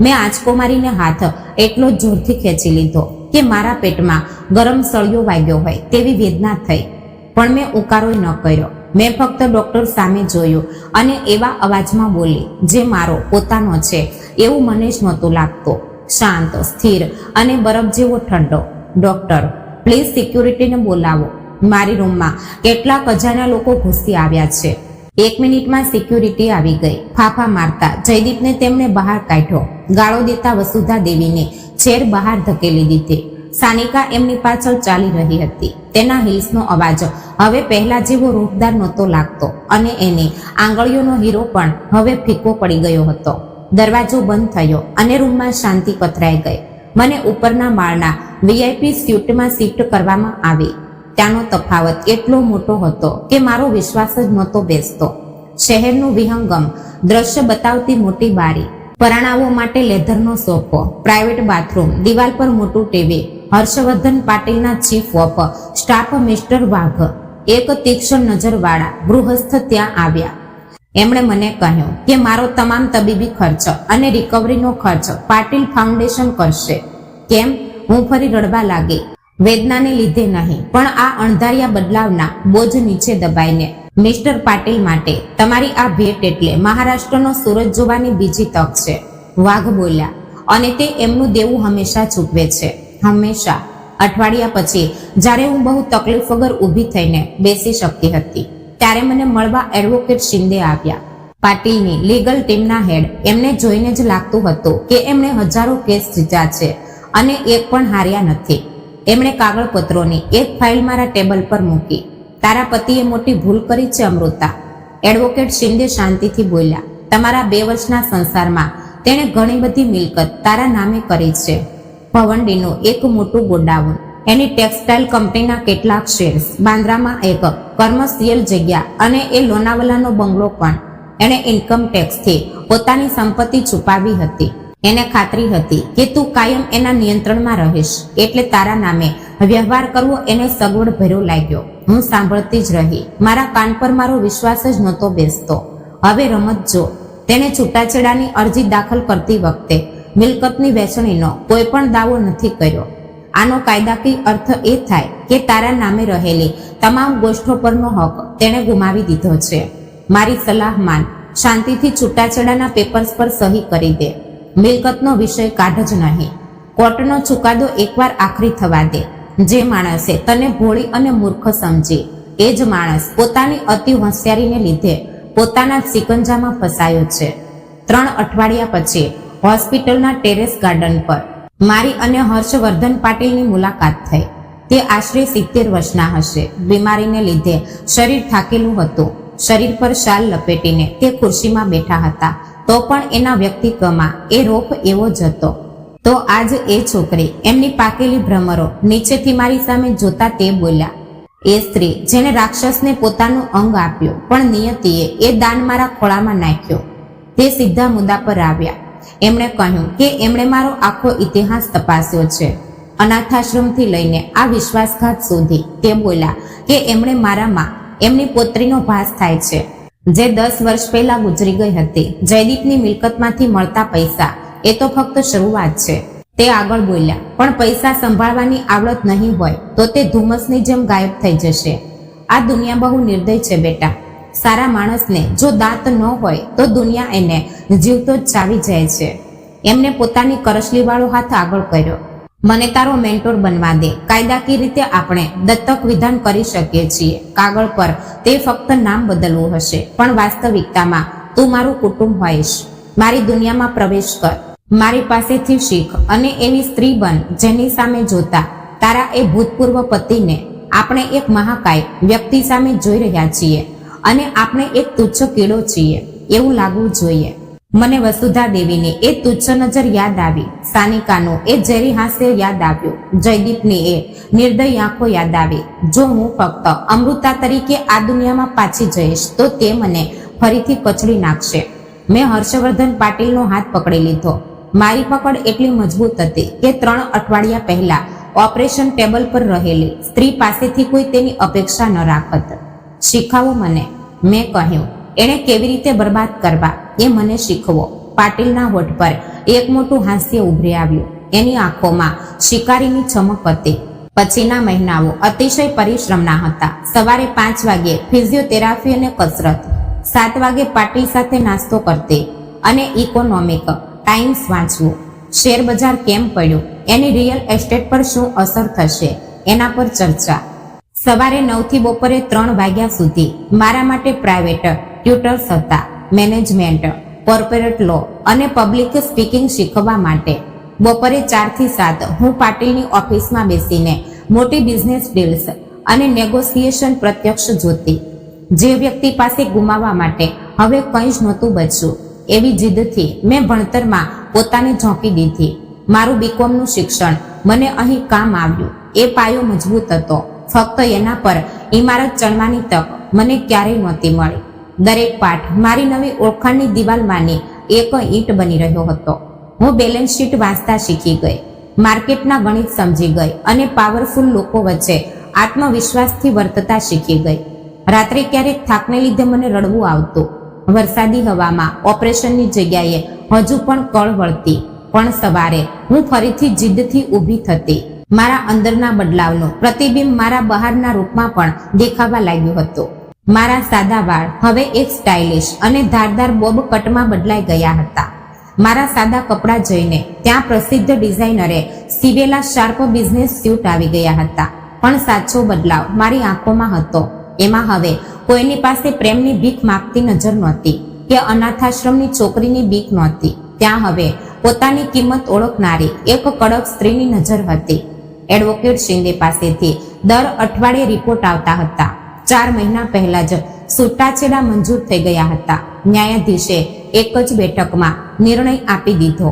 મેં આંચકો મારીને હાથ એટલો જોરથી ખેંચી લીધો કે મારા પેટમાં ગરમ સળિયો વાગ્યો હોય તેવી વેદના થઈ. પણ મેં ઉકારોય ન કર્યો. મેં ફક્ત ડોક્ટર સામે જોયું અને એવા અવાજમાં બોલી જે મારો પોતાનો છે એવું મને જ નહોતું લાગતું. શાંત, સ્થિર અને બરફ જેવો ઠંડો. ડોક્ટર, પ્લીઝ સિક્યુરિટીને બોલાવો. મારી રૂમમાં કેટલાક અજાણ્યા લોકો ઘૂસી આવ્યા છે. 1 મિનિટમાં સિક્યુરિટી આવી ગઈ. ફાફા મારતા જયદીપને તેમણે બહાર કાઢ્યો. ગાળો દેતા વસુધા દેવીને ચેર બહાર ધકેલી દીધી. સાનિકા એમની પાછળ ચાલી રહી હતી. તેના હિલ્સનો અવાજ હવે પહેલા જેવો રૂપદાર નહોતો લાગતો અને એની આંગળીઓનો હીરો પણ હવે ફીકો પડી ગયો હતો. દરવાજો બંધ થયો અને રૂમમાં શાંતિ પથરાઈ ગઈ. મને ઉપરના માળના વીઆઈપી સ્યુટમાં શિફ્ટ કરવામાં આવી. ત્યાંનો તફાવત એટલો મોટો હતો કે મારો વિશ્વાસ જ નહોતો બેસતો. શહેરનું વિહંગમ દ્રશ્ય બતાવતી મોટી બારી, પરાણાઓ માટે લેધરનો સોફો, પ્રાઇવેટ બાથરૂમ, દિવાલ પર મોટું ટીવી, હર્ષવર્ધન પાટીલના chief of staff mister Wagh, એક તીક્ષ્ણ નજરવાળા ગૃહસ્થ ત્યાં આવ્યા. એમણે મને કહ્યું કે મારો તમામ તબીબી ખર્ચ અને રિકવરીનો ખર્ચ પાટીલ ફાઉન્ડેશન કરશે. કેમ? હું ફરી રડવા લાગી. વેદનાને લીધે નહીં, પણ આ અણધાર્યા બદલાવના બોજ નીચે દબાઈને. મિસ્ટર પાટીલ માટે તમારી આ ભેટ એટલે મહારાષ્ટ્રનો સૂરજ જોવાની બીજી તક છે, વાઘ બોલ્યા. અને તે એમનું દેવું હંમેશા ચૂકવે છે, હંમેશા. અઠવાડિયા પછી જ્યારે હું બહુ તકલીફ વગર ઊભી થઈને બેસી શકતી હતી ત્યારે મને મળવા એડવોકેટ શિંદે આવ્યા. પાટીલની લીગલ ટીમના હેડ. એમને જોઈને જ લાગતું હતું કે એમણે હજારો કેસ જીત્યા છે અને એક પણ હાર્યા નથી. એમણે કાગળપત્રોની એક ફાઇલ મારા ટેબલ પર મૂકી. તારા પતિએ મોટી ભૂલ કરી છે અમૃતા, એડવોકેટ શિંદે શાંતિથી બોલ્યા. તમારા 2 વર્ષના સંસારમાં તેણે ઘણી બધી મિલકત તારા નામે કરી છે. ભવંડીનું એક મોટું ગોડાઉન, એની ટેક્સટાઇલ કંપનીના કેટલાક શેર્સ, બાંદ્રામાં એક કમર્શિયલ જગ્યા અને એ લોનાવલાનો બંગલો પણ. એણે ઇન્કમ ટેક્સથી પોતાની સંપત્તિ છુપાવી હતી. એને ખાતરી હતી કે તું કાયમ એના નિયંત્રણમાં રહીશ, એટલે તારા નામે વ્યવહાર કરવો એને સગવડ ભર્યો લાગ્યો. હું સાંભળતી જ રહી. મારા કાન પર મારો વિશ્વાસ જ નહોતો બેસતો. હવે રમત જો. તેણે છૂટાછેડાની અરજી દાખલ કરતી વખતે મિલકતની વહેંચણીનો કોઈ પણ દાવો નથી કર્યો. આનો કાયદાકીય અર્થ એ થાય કે તારા નામે રહેલી તમામ ગોષ્ઠો પરનો હક તેણે ગુમાવી દીધો છે. મારી સલાહ માન. શાંતિથી છૂટાછેડાના પેપર્સ પર સહી કરી દે. મિલકતનો વિષય કાઢ જ નહીં. કોર્ટનો ચુકાદો એકવાર આખરી થવા દે. જે માણસે તને ભોળી અને મૂર્ખ સમજી, એ જ માણસ પોતાની અતિ હોશિયારીને લીધે પોતાના સિકંજામાં ફસાયો છે. 3 અઠવાડિયા પછી હોસ્પિટલના ટેરેસ ગાર્ડન પર મારી અને હર્ષવર્ધન પાટીલની મુલાકાત થઈ. તે આશરે 70 વર્ષના હશે. બીમારીને લીધે શરીર થાકેલું હતું. શરીર પર શાલ લપેટીને તે ખુરશીમાં બેઠા હતા, તો પણ એના વ્યક્તિત્વમાં એ રોપ એવો જ હતો. તો આજ એ છોકરી, એમની પાકેલી ભ્રમરો નીચેથી મારી સામે જોતા તે બોલ્યા. એ સ્ત્રી જેને રાક્ષસને પોતાનું અંગ આપ્યું, પણ નિયતિએ એ દાન મારા ખોળામાં નાખ્યો. તે સીધા મુદ્દા પર આવ્યા. એમણે કહ્યું કે એમણે મારો આખો ઇતિહાસ તપાસ્યો છે, અનાથાશ્રમથી લઈને આ વિશ્વાસઘાત સુધી. તે બોલ્યા કે એમણે મારામાં એમની પોત્રીનો ભાસ થાય છે, જે 10 વર્ષ પહેલા ગુજરી ગઈ હતી. જયદીપની મિલકતમાંથી મળતા પૈસા એ તો ફક્ત શરૂઆત છે. તે આગળ બોલ્યા. પણ પૈસા સંભાળવાની આવડત નહીં હોય તો તે ધુમ્મસની જેમ ગાયબ થઈ જશે. આ દુનિયા બહુ નિર્દય છે બેટા. સારા માણસને જો દાંત ન હોય તો દુનિયા એને જીવતો જ ચાવી જાય છે. એમને પોતાની કરસલીવાળો હાથ આગળ કર્યો. મને તારો મેન્ટોર બનવા દે. કાયદાકીય રીતે આપણે દત્તક વિધાન કરી શકીએ છીએ. કાગળ પર તે ફક્ત નામ બદલવું હશે, પણ વાસ્તવિકતામાં તું મારું કુટુંબ હોઈશ. મારી દુનિયામાં પ્રવેશ કર. મારી પાસેથી શીખ અને એવી સ્ત્રી બન જેની સામે જોતા તારા એ ભૂતપૂર્વ પતિને આપણે એક મહાકાય વ્યક્તિ સામે જોઈ રહ્યા છીએ અને આપણે એક તુચ્છ કીડો છીએ એવું લાગવું જોઈએ. મને વસુધા દેવીની એ તુચ્છ નજર યાદ આવી, સાનિકાનું એ ઝેરી હાસ્ય યાદ આવ્યું, જયદીપની એ નિર્દય આંખો યાદ આવી. જો હું ફક્ત અમૃતા તરીકે આ દુનિયામાં પાછી જઈશ તો તે મને ફરીથી કચડી નાખશે. મેં હર્ષવર્ધન પાટીલનો હાથ પકડી લીધો. મારી પકડ એટલી મજબૂત હતી કે 3 અઠવાડિયા પહેલા ઓપરેશન ટેબલ પર રહેલી સ્ત્રી પાસેથી કોઈ તેની અપેક્ષા ન રાખત. શીખવો મને, મેં કહ્યું. એણે કેવી રીતે બરબાદ કરવા એ મને શીખવો. પાટીલના હોઠ પર એક મોટું હાસ્ય ઉભરી આવ્યું. એની આંખોમાં શિકારીની ચમક હતી. પછીના મહિનાઓ અતિશય પરિશ્રમના હતા. સવારે 5 વાગ્યે ફિઝિયોથેરાપી અને કસરત, 7 વાગે પાટીલ સાથે નાસ્તો કરતી અને ઇકોનોમિક ટાઈમ્સ વાંચવું. શેર બજાર કેમ પડ્યું, એની રિયલ એસ્ટેટ પર શું અસર થશે, એના પર ચર્ચા. સવારે 9 થી બપોરે 3 વાગ્યા સુધી મારા માટે પ્રાઇવેટ ટ્યુટર્સ હતા. મેનેજમેન્ટ, કોર્પોરેટ લો અને પબ્લિક સ્પીકિંગ શીખવા માટે. બપોરે 4 થી 7 હું પાટીલની ઓફિસમાં બેસીને મોટી બિઝનેસ ડીલ્સ અને નેગોશિએશન પ્રત્યક્ષ જોતી. જે વ્યક્તિ પાસે ગુમાવવા માટે હવે કંઈ જ નહોતું બચ્યું, એવી જીદથી મેં ભણતરમાં પોતાને ઝોંકી દીધી. મારું બીકોમનું શિક્ષણ મને અહીં કામ આવ્યું. એ પાયો મજબૂત હતો. ફક્ત એના પર ઇમારત ચણવાની તક મને ક્યારેય નહોતી મળી. દરેક પાઠ મારી નવી ઓળખાણની દિવાલમાંની એક ઈંટ બની રહ્યો હતો. હું બેલેન્સ શીટ વાંચતા શીખી ગઈ, માર્કેટના ગણિત સમજી ગઈ અને પાવરફુલ લોકો વચ્ચે આત્મવિશ્વાસથી વર્તતા શીખી ગઈ. રાત્રે ક્યારેક થાકને લીધે મને રડવું આવતું. વરસાદી હવામાં ઓપરેશનની જગ્યાએ હજુ પણ કળ વળતી. પણ સવારે હું ફરીથી જીદ્દથી ઊભી થતી. મારા અંદરના બદલાવનું પ્રતિબિંબ મારા બહારના રૂપમાં પણ દેખાવા લાગ્યું હતું. મારા સાદા વાળ હવે એક સ્ટાઇલિશ અને ધારદાર બોબ કટમાં બદલાઈ ગયા હતા. મારા સાદા કપડાં જોઈને ત્યાં પ્રસિદ્ધ ડિઝાઇનરે સીવેલા શાર્પ બિઝનેસ સ્યુટ આવી ગયા હતા. પણ સાચો બદલાવ મારી આંખોમાં હતો. એમાં હવે કોઈની પાસે પ્રેમની ભીખ માગતી નજર નહોતી કે અનાથાશ્રમની છોકરીની ભીખ નહોતી. ત્યાં હવે પોતાની કિંમત ઓળખનારી એક કડક સ્ત્રીની નજર હતી. એડવોકેટ શિંદે પાસેથી દર અઠવાડિયે રિપોર્ટ આવતા હતા. 4 મહિના પહેલા જ છૂટાછેડા મંજૂર થઈ ગયા હતા. ન્યાયાધીશે એક જ બેઠકમાં નિર્ણય આપી દીધો.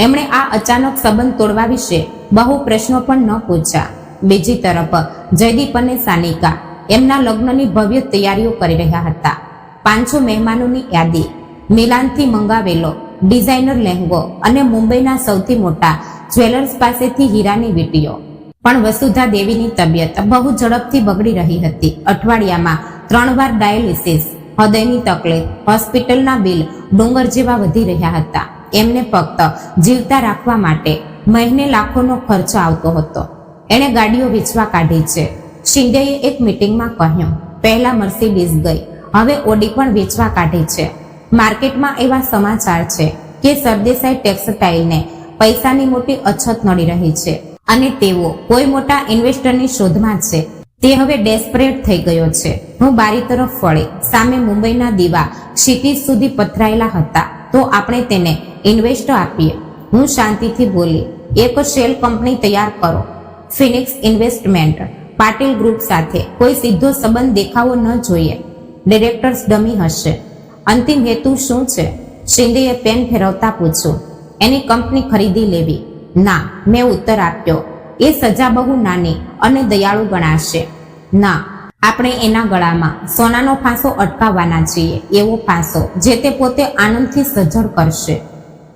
એમણે આ અચાનક સંબંધ તોડવા વિશે બહુ પ્રશ્નો પણ ન પૂછ્યા. બીજી તરફ જયદીપ અને સાનિકા એમના લગ્નની ભવ્ય તૈયારીઓ કરી રહ્યા હતા. 500 મહેમાનોની યાદી, મિલાનથી મંગાવેલો ડિઝાઇનર લહેંગો અને મુંબઈના સૌથી મોટા જ્વેલર્સ પાસેથી હીરાની વીંટીઓ. પણ વસુધા દેવીની તબિયત બહુ ઝડપથી બગડી રહી હતી. અઠવાડિયામાં 3 વાર ડાયાલિસિસ, હૃદયની તકલીફ, હોસ્પિટલના બિલ ડુંગર જેવા વધી રહ્યા હતા. એમને ફક્ત જીવતા રાખવા માટે મહિને લાખોનો ખર્ચ આવતો હતો. એણે ગાડીઓ વેચવા કાઢી છે. શિંદેએ એક મીટિંગમાં કહ્યું, પહેલા મર્સિડીઝ ગઈ, હવે ઓડી પણ વેચવા કાઢી છે. માર્કેટમાં એવા સમાચાર છે કે સરદેસાઈ ટેક્સટાઇલને પૈસાની મોટી અછત નડી રહી છે અને તેઓ કોઈ મોટા ઇન્વેસ્ટરની શોધમાં છે. તે હવે ડેસ્પરેટ થઈ ગયો છે. હું બારી તરફ વળી. સામે મુંબઈના દીવા ક્ષિતિજ સુધી પથરાયેલા હતા. તો આપણે તેને ઇન્વેસ્ટ આપીએ. હું શાંતિથી બોલી, એક શેલ કંપની તૈયાર કરો. ફિનિક્સ ઇન્વેસ્ટમેન્ટ, પાટીલ ગ્રુપ સાથે કોઈ સીધો સંબંધ દેખાવો ન જોઈએ. ડિરેક્ટર્સ ડમી હશે. અંતિમ હેતુ શું છે? શિંદેએ પેન ફેરવતા પૂછ્યું. એની કંપની ખરીદી લેવી. ના, મેં ઉત્તર આપ્યો. એ સજા બહુ નાની અને દયાળુ ગણાશે. ના, આપણે એના ગળામાં સોનાનો ફાંસો અટકાવવાના છીએ. એવો ફાંસો જે તે પોતે આનંદથી સજ્જડ કરશે.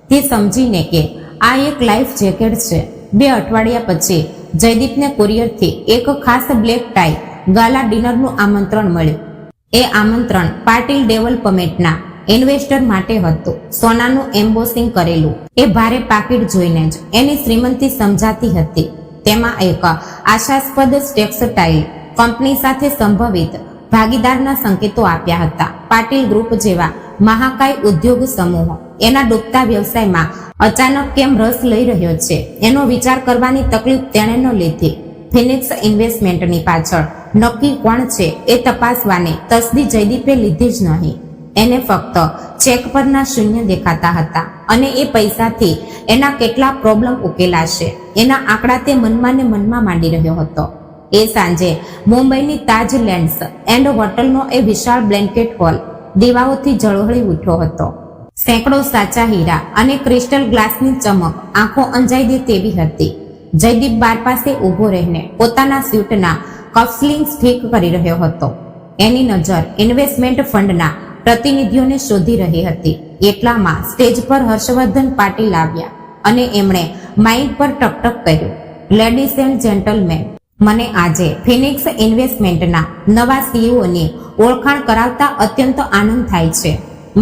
તે સમજીને કે આ એક લાઈફ જેકેટ છે. 2 અઠવાડિયા પછી જયદીપને કુરિયરથી એક ખાસ બ્લેક ટાઈ ગાલા ડિનરનું આમંત્રણ મળ્યું. એ આમંત્રણ પાટીલ ડેવલપમેન્ટના ઇન્વેસ્ટર માટે હતું. સોનાનું એમ્બોસિંગ કરેલું એ ભારે પાકીટ જોઈને જ એની શ્રીમંતી સમજાતી હતી. તેમાં એક આશાસ્પદ ટેક્સટાઇલ કંપની સાથે સંભવિત ભાગીદારના સંકેતો આપ્યા હતા. પાટીલ ગ્રુપ જેવા મહાકાય ઉદ્યોગ સમૂહ એના ડૂબતા વ્યવસાયમાં અચાનક કેમ રસ લઈ રહ્યો છે એનો વિચાર કરવાની તકલીફ તેણે ન લીધી. ફિનિક્સ ઇન્વેસ્ટમેન્ટની પાછળ નક્કી કોણ છે એ તપાસવાની તસદી જયદીપે લીધી જ નહીં. એને ફક્ત ચેક પરના શૂન્ય દેખાતા હતા અને એ પૈસાથી એના કેટલા પ્રોબ્લેમ ઉકેલાશે એના આંકડા તે મનમાં ને મનમાં માંડી રહ્યો હતો. એ સાંજે મુંબઈની તાજ લેન્ડ્સ એન્ડ હોટલનો એ વિશાળ બ્લેન્કેટ હોલ દીવાઓથી ઝળહળી ઉઠ્યો હતો. સેંકડો સાચા હીરા અને ક્રિસ્ટલ ગ્લાસની ચમક આંખો અંજાઈ દે તેવી હતી. જયદીપ બાર પાસે ઊભો રહીને પોતાના સ્યુટના કફસ્લિંગ્સ ઠીક કરી રહ્યો હતો. એની નજર ઇન્વેસ્ટમેન્ટ ફંડના પ્રતિનિધિઓને શોધી રહી હતી. એટલામાં સ્ટેજ પર હર્ષવર્ધન પાટીલ આવ્યા અને એમણે માઇક પર ટકટક કર્યું, લેડીઝ એન્ડ જેન્ટલમેન, મને આજે ફિનિક્સ ઇન્વેસ્ટમેન્ટના નવા સીઈઓની ઓળખાણ કરાવતા અત્યંત આનંદ થાય છે.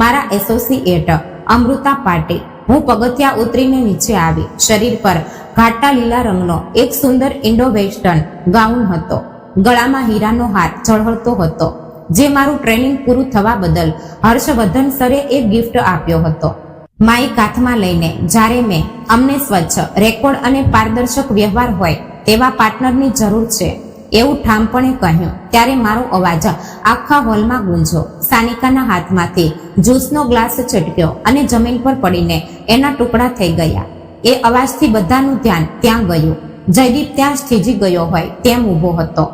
મારા એસોસિએટ અમૃતા પાટીલ. હું પગથિયા ઉતરીને નીચે આવી. શરીર પર ઘાટા લીલા રંગનો એક સુંદર ઇન્ડો વેસ્ટર્ન ગાઉન હતો. ગળામાં હીરાનો હાર ઝળહળતો હતો, જે મારું ટ્રેનિંગ પૂરું થવા બદલ હર્ષવર્ધન સરે એક ગિફ્ટ આપ્યો હતો. માઇક હાથમાં લઈને જ્યારે મેં અમને સ્વચ્છ, રેકોર્ડ અને પારદર્શક વ્યવહાર હોય તેવા પાર્ટનરની જરૂર છે એવું ઠામપણે કહ્યું, ત્યારે મારો અવાજ આખા હોલમાં ગુંજો. સાનિકાના હાથમાંથી જ્યુસનો ગ્લાસ છટક્યો અને જમીન પર પડીને એના ટુકડા થઈ ગયા. એ અવાજથી બધાનું ધ્યાન ત્યાં ગયું. જયદીપ ત્યાં સ્થિજી ગયો હોય તેમ ઊભો હતો.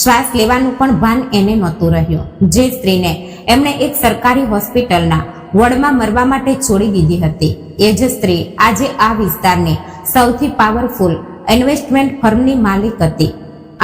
શ્વાસ લેવાનું પણ ભાન એને નહોતું રહ્યું. જે સ્ત્રીને એમણે એક સરકારી હોસ્પિટલના વોર્ડમાં મરવા માટે છોડી દીધી હતી, એ જ સ્ત્રી આજે આ વિસ્તારની સૌથી પાવરફુલ ઇન્વેસ્ટમેન્ટ ફર્મની માલિક હતી.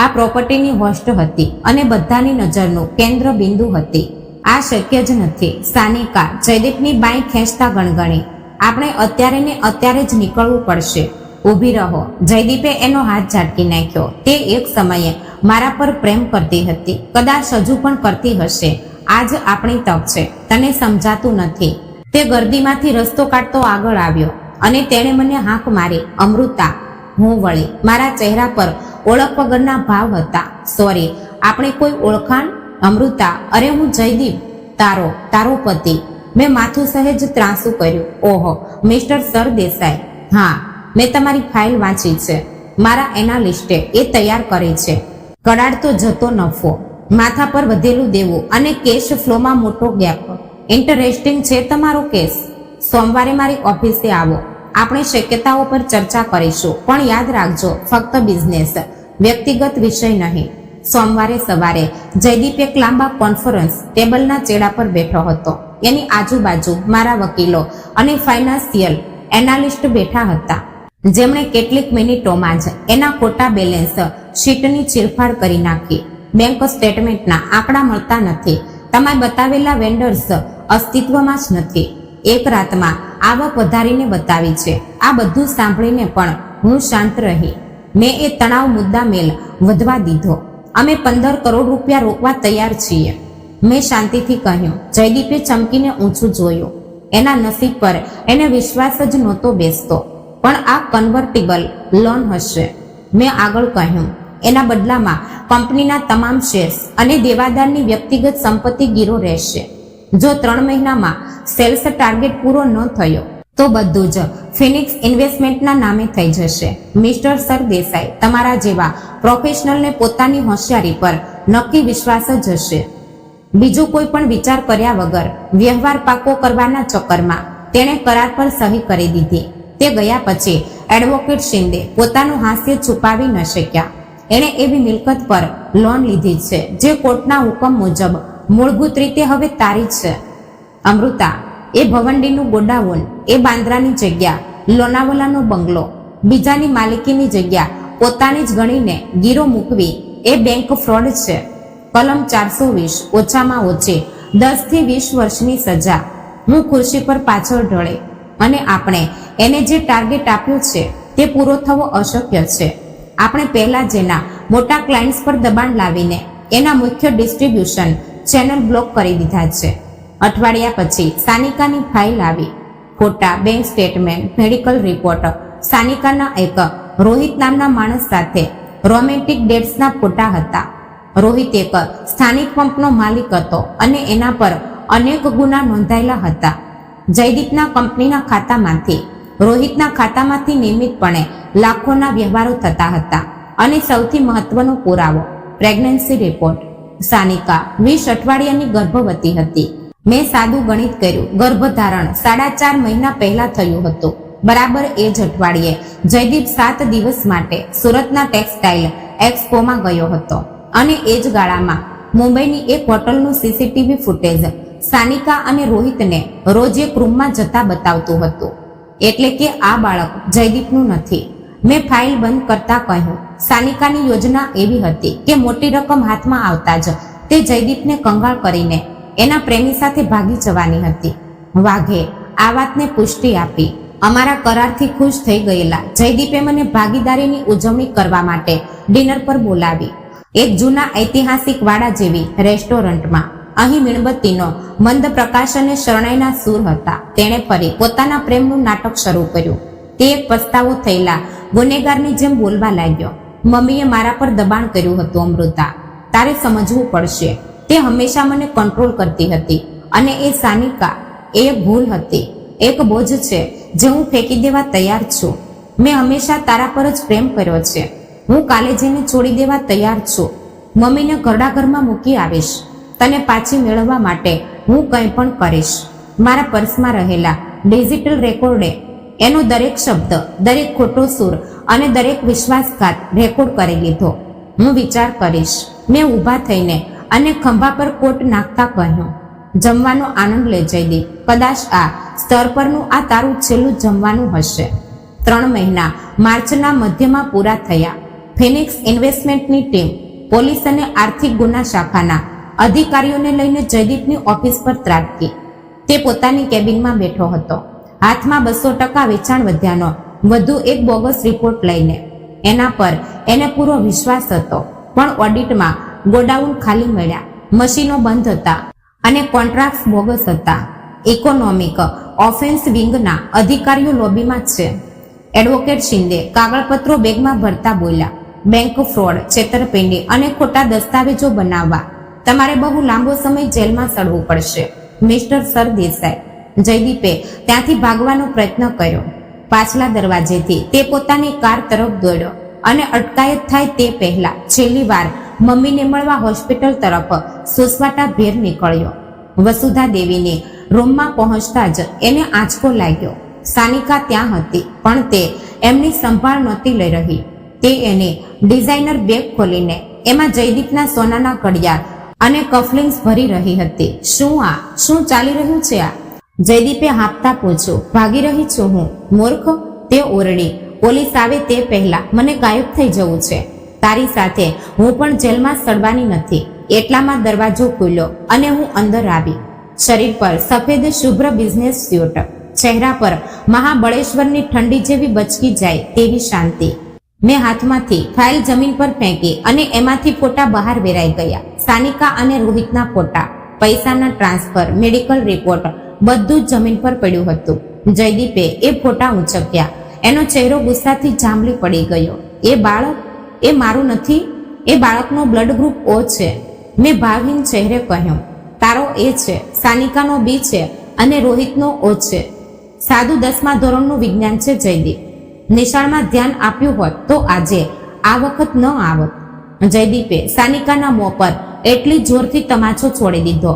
આ પ્રોપર્ટીની હોસ્ટ હતી અને બધાની નજરનું કેન્દ્ર બિંદુ હતી. આ શક્ય જ નથી. સાનિકા જયદીપની બાઈ ખેંચતા ગણગણી, આપણે અત્યારે ને અત્યારે જ નીકળવું પડશે. ઊભી રહો. જયદીપે એનો હાથ ઝાટકી નાખ્યો. તે એક સમયે મારા પર પ્રેમ કરતી હતી, કદાચ હજુ પણ કરતી હશે. આજ આપણી તક છે. તને સમજાતું નથી. તે ગર્દીમાંથી રસ્તો કાઢતો આગળ આવ્યો અને તેણે મને હાંક મારી, અમૃતા. હું વળી. મારા ચહેરા પર ઓળખ વગરના ભાવ હતા. સોરી, આપણે કોઈ ઓળખાણ? અમૃતા, અરે હું જયદીપ, તારો પતિ. મેં માથું સહેજ ત્રાંસુ કર્યું. ઓહો, મિસ્ટર સરદેસાઈ. હા, મેં તમારી ફાઇલ વાંચી છે. મારા એનાલિસ્ટે એ તૈયાર કરી છે. કડાડતો જતો નફો, માથા પર વધેલું દેવું અને કેશ ફ્લોમાં મોટો ગેપ. ઇન્ટરેસ્ટિંગ છે તમારો કેસ. સોમવારે મારી ઓફિસે આવો. આપણે શક્યતાઓ પર ચર્ચા કરીશું, પણ યાદ રાખજો, ફક્ત બિઝનેસ, વ્યક્તિગત વિષય નહીં. સોમવારે સવારે જયદીપ એક લાંબા કોન્ફરન્સ ટેબલના ચેડા પર બેઠો હતો. એની આજુબાજુ મારા વકીલો અને ફાઇનાન્સિયલ એનાલિસ્ટ બેઠા હતા, જેમણે કેટલીક મિનિટોમાં જ એના ખોટા બેલેન્સ શીટની ચીરફાડ કરી નાખી. બેંક સ્ટેટમેન્ટના આંકડા મળતા નથી. તમે બતાવેલા વેન્ડર્સ અસ્તિત્વમાં જ નથી. એક રાતમાં આવક વધારીને બતાવી છે. આ બધું સાંભળીને પણ હું શાંત રહી. મેં એ તણાવ મુદ્દા મેલ વધવા દીધો. અમે 15 કરોડ રૂપિયા રોકવા તૈયાર છીએ, મેં શાંતિથી કહ્યું. જયદીપે ચમકીને ઊંચું જોયું. એના નસીબ પર એને વિશ્વાસ જ નહોતો બેસતો. પણ આ કન્વર્ટિબલ લોન હશે, મેં આગળ કહ્યું. એના બદલામાં કંપનીના તમામ શેર્સ અને દેવાદારની વ્યક્તિગત સંપત્તિ ગીરો રહેશે. જો 3 મહિનામાં સેલ્સ ટાર્ગેટ પૂરો ન થયો તો બધું જ ફિનિક્સ ઇન્વેસ્ટમેન્ટના નામે થઈ જશે. મિસ્ટર સરદેસાઈ, તમારા જેવા પ્રોફેશનલને પોતાની હોશિયારી પર નક્કી વિશ્વાસ જ હશે. બીજું કોઈ પણ વિચાર કર્યા વગર વ્યવહાર પાકો કરવાના ચક્કરમાં તેણે કરાર પર સહી કરી દીધી. તે ગયા પછી એડવોકેટ શિંદે પોતાનું હાસ્ય છુપાવી ન શક્યા. એણે એવી મિલકત પર લોન લીધી છે જે કોર્ટના હુકમ મુજબ મૂળભૂત રીતે હવે તારી છે. અમૃતા, એ ભવંડીનું ગોડાઉન, એ બાંદ્રાની જગ્યા, લોનાવાલાનો બંગલો, બીજાની માલિકીની જગ્યા પોતાની જ ગણીને ગીરો મૂકવી એ બેંક ફ્રોડ છે. કલમ 420, ઓછામાં ઓછી 10 થી 20 વર્ષની સજા. હું ખુરશી પર પાછળ ઢળે અને આપણે એને જે ટાર્ગેટ આપ્યો છે તે પૂરો થવો અશક્ય છે. આપણે પહેલા જેના મોટા ક્લાયન્ટ્સ પર દબાણ લાવીને એના મુખ્ય ડિસ્ટ્રીબ્યુશન ચેનલ બ્લોક કરી દીધા છે. અઠવાડિયા પછી સાનિકાની ફાઇલ આવી. ખોટા બેંક સ્ટેટમેન્ટ, મેડિકલ રિપોર્ટ, સાનિકાના એક રોહિત નામના માણસ સાથે રોમેન્ટિક ડેટ્સના ફોટા હતા. રોહિત એક સ્થાનિક પંપનો માલિક હતો અને એના પર અનેક ગુના નોંધાયેલા હતા. જયદીપના કંપનીના ખાતામાંથી રોહિતના ખાતામાંથી નિયમિતપણે લાખોના વ્યવહારો થતા હતા. અને સૌથી મહત્વનો પુરાવો, પ્રેગ્નન્સી રિપોર્ટ. સાનિકા 20 અઠવાડિયાની ગર્ભવતી હતી. મેં સાદું ગણિત કર્યું. ગર્ભધારણ 4.5 મહિના પહેલા થયું હતું. બરાબર એ જ અઠવાડિયે જયદીપ 7 દિવસ માટે સુરતના ટેક્સટાઇલ એક્સપોમાં ગયો હતો અને એ જ ગાળામાં મુંબઈની એક હોટલનું સીસીટીવી ફૂટેજ સાનિકા અને રોહિતને રોજ એક રૂમમાં જતા બતાવતું હતું, એટલે કે આ બાળક જયદીપનું નથી. મેં ફાઇલ બંધ કરતા કહ્યું, સાનિકાની યોજના એવી હતી કે મોટી રકમ હાથમાં આવતા જ તે જયદીપને કંગાળ કરીને એના પ્રેમી સાથે ભાગી જવાની હતી. વાઘે આ વાતને પુષ્ટિ આપી. અમારા કરારથી ખુશ થઈ ગયેલા જયદીપે મને ભાગીદારીની ઉજવણી કરવા માટે ડિનર પર બોલાવી. એક જૂના ઐતિહાસિક વાડા જેવી રેસ્ટોરન્ટમાં. અહીં મીણબત્તીનો મંદ પ્રકાશ અને શરણાઈના સૂર હતા. તેણે ફરી પોતાના પ્રેમનું નાટક શરૂ કર્યું. તે એક પસ્તાવો થયેલા ગુનેગારની જેમ બોલવા લાગ્યો. મમ્મીએ મારા પર દબાણ કર્યું હતું અમૃતા, તારે સમજવું પડશે. તે હંમેશા મને કંટ્રોલ કરતી હતી અને એ સાનિકા એ એક ભૂલ હતી, એક બોજ છે જે હું ફેંકી દેવા તૈયાર છું. મેં હંમેશા તારા પર જ પ્રેમ કર્યો છે. હું કાલે જઈને છોડી દેવા તૈયાર છું. મમ્મીને ઘરડા ઘરમાં મૂકી આવીશ. તને પાછી મેળવવા માટે હું કંઈ પણ કરીશ. મારા પર્સમાં રહેલા ડિજિટલ રેકોર્ડે એનો દરેક શબ્દ, દરેક ખોટો સૂર અને દરેક વિશ્વાસઘાત રેકોર્ડ કરી લીધો. હું વિચાર કરીશ. મેં ઊભા થઈને અને ખંભા પર કોટ નાખતા કહ્યું, જમવાનો આનંદ લે જયદીપ. કદાચ આ સ્તર પરનું આ તારું છેલ્લું જમવાનું હશે. 3 મહિના માર્ચના મધ્યમાં પૂરા થયા. ફિનિક્સ ઇન્વેસ્ટમેન્ટની ટીમ પોલીસ અને આર્થિક ગુના શાખાના અધિકારીઓને લઈને જયદીપની ઓફિસ પર ત્રાટકી. તે પોતાની કેબિનમાં બેઠો હતો, હાથમાં 200% વેચાણ વધ્યાનો વધુ એક બોગસ રિપોર્ટ લઈને. એના પર એને પૂરો વિશ્વાસ હતો, પણ ઓડિટમાં ગોડાઉન ખાલી મળ્યા, મશીનો બંધ હતા અને કોન્ટ્રાક્ટ બોગસ હતા. ઇકોનોમિક ઓફેન્સ વિંગના અધિકારીઓ લોબીમાં જ છે. એડવોકેટ શિંદે કાગળપત્રો બેગમાં ભરતા બોલ્યા, બેંક ફ્રોડ, છેતરપિંડી અને ખોટા દસ્તાવેજો બનાવવા તમારે બહુ લાંબો સમય જેલમાં સડવું પડશે મિસ્ટર સરદેસાઈ. જયદીપે ત્યાંથી ભાગવાનો પ્રયત્ન કર્યો. પાછલા દરવાજેથી તે પોતાની કાર તરફ દોડ્યો અને અટકાયત થાય તે પહેલા છેલ્લી વાર મમ્મીને મળવા હોસ્પિટલ તરફ સુસવાટા ભેર નીકળ્યો. વસુધા દેવીની રૂમમાં પહોંચતા જ એને આંચકો લાગ્યો. સાનિકા ત્યાં હતી, પણ તે એમની સંભાળ નહોતી લઈ રહી. તે એને ડિઝાઇનર બેગ ખોલીને એમાં જયદીપના સોનાના ઘડિયાળ અને કફલિંગ્સ ભરી રહી હતી. શું ચાલી રહ્યું છે આ? જયદીપે હાંફતા પૂછ્યું. ભાગી રહી છું હું, મૂર્ખ, તે ઓરડી. પોલીસ આવે તે પહેલા મને ગાયબ થઈ જવું છે. તારી સાથે હું પણ જેલમાં સડવાની નથી. એટલામાં દરવાજો ખુલ્યો અને હું અંદર આવી. શરીર પર સફેદ શુભ્ર બિઝનેસ સ્યુટ, ચહેરા પર મહાબળેશ્વરની ઠંડી જેવી બચકી જાય તેવી શાંતિ. મેં હાથમાંથી ફાઇલ જમીન પર ફેંકી અને એમાંથી ફોટા બહાર વેરાઈ ગયા. સાનિકા અને રોહિતના ફોટા, પૈસાના ટ્રાન્સફર, મેડિકલ રિપોર્ટ, બધું જ જમીન પર પડ્યું હતું. જયદીપે એ ફોટા ઊંચક્યા. એનો ચહેરો ગુસ્સાથી જાંબલી પડી ગયો. એ બાળક, એ મારું નથી. એ બાળકનો બ્લડ ગ્રુપ O છે. મેં ભાવહીન ચહેરે કહ્યું, તારો A છે, સાનિકાનો B છે અને રોહિતનો O છે. સાદું 10મા ધોરણનું વિજ્ઞાન છે જયદીપ. નિશાળમાં ધ્યાન આપ્યું હોત તો આજે આ વખત ન આવત. જયદીપે સાનિકાના મોં પર એટલી જોરથી તમાચો છોડી દીધો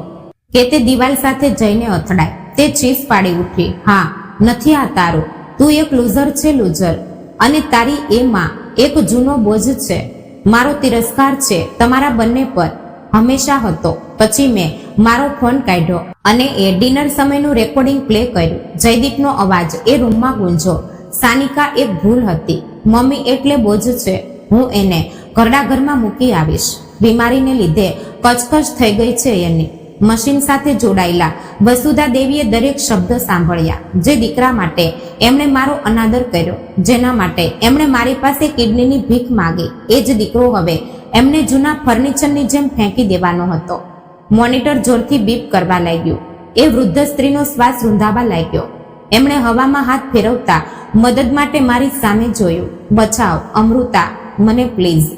કે તે દિવાલ સાથે જઈને અથડાય. તે ચીસ પાડી ઉઠી. હા, નથી આ તારું. તું એક લૂઝર છે, લૂઝર. અને તારી એ માં એક જૂનો બોજ છે. મારો તિરસ્કાર છે તમારા બંને પર, હંમેશા હતો. પછી મેં મારો ફોન કાઢ્યો અને એ ડિનર સમયનું રેકોર્ડિંગ પ્લે કર્યું. જયદીપનો અવાજ એ રૂમમાં ગુંજો. સાનિકા એક ભૂલ હતી. મમ્મી એટલે બોજ છે. હું એને ઘરડા ઘરમાં મૂકી આવીશ. બીમારીને લીધે કચકચ થઈ ગઈ છે એની. મશીન સાથે જોડાયેલા વસુધા દેવીએ દરેક શબ્દ સાંભળ્યા. જે દીકરા માટે એમણે મારો અનાદર કર્યો, જેના માટે એમણે મારી પાસે કિડનીની ભીખ માગી, એ જ દીકરો હવે એમને જૂના ફર્નિચરની જેમ ફેંકી દેવાનો હતો. મોનિટર જોરથી બીપ કરવા લાગ્યું. એ વૃદ્ધ સ્ત્રીનો શ્વાસ રૂંધાવા લાગ્યો. એમણે હવામાં હાથ ફેરવતા મદદ માટે મારી સામે જોયું. બચાવ અમૃતા, મને પ્લીઝ.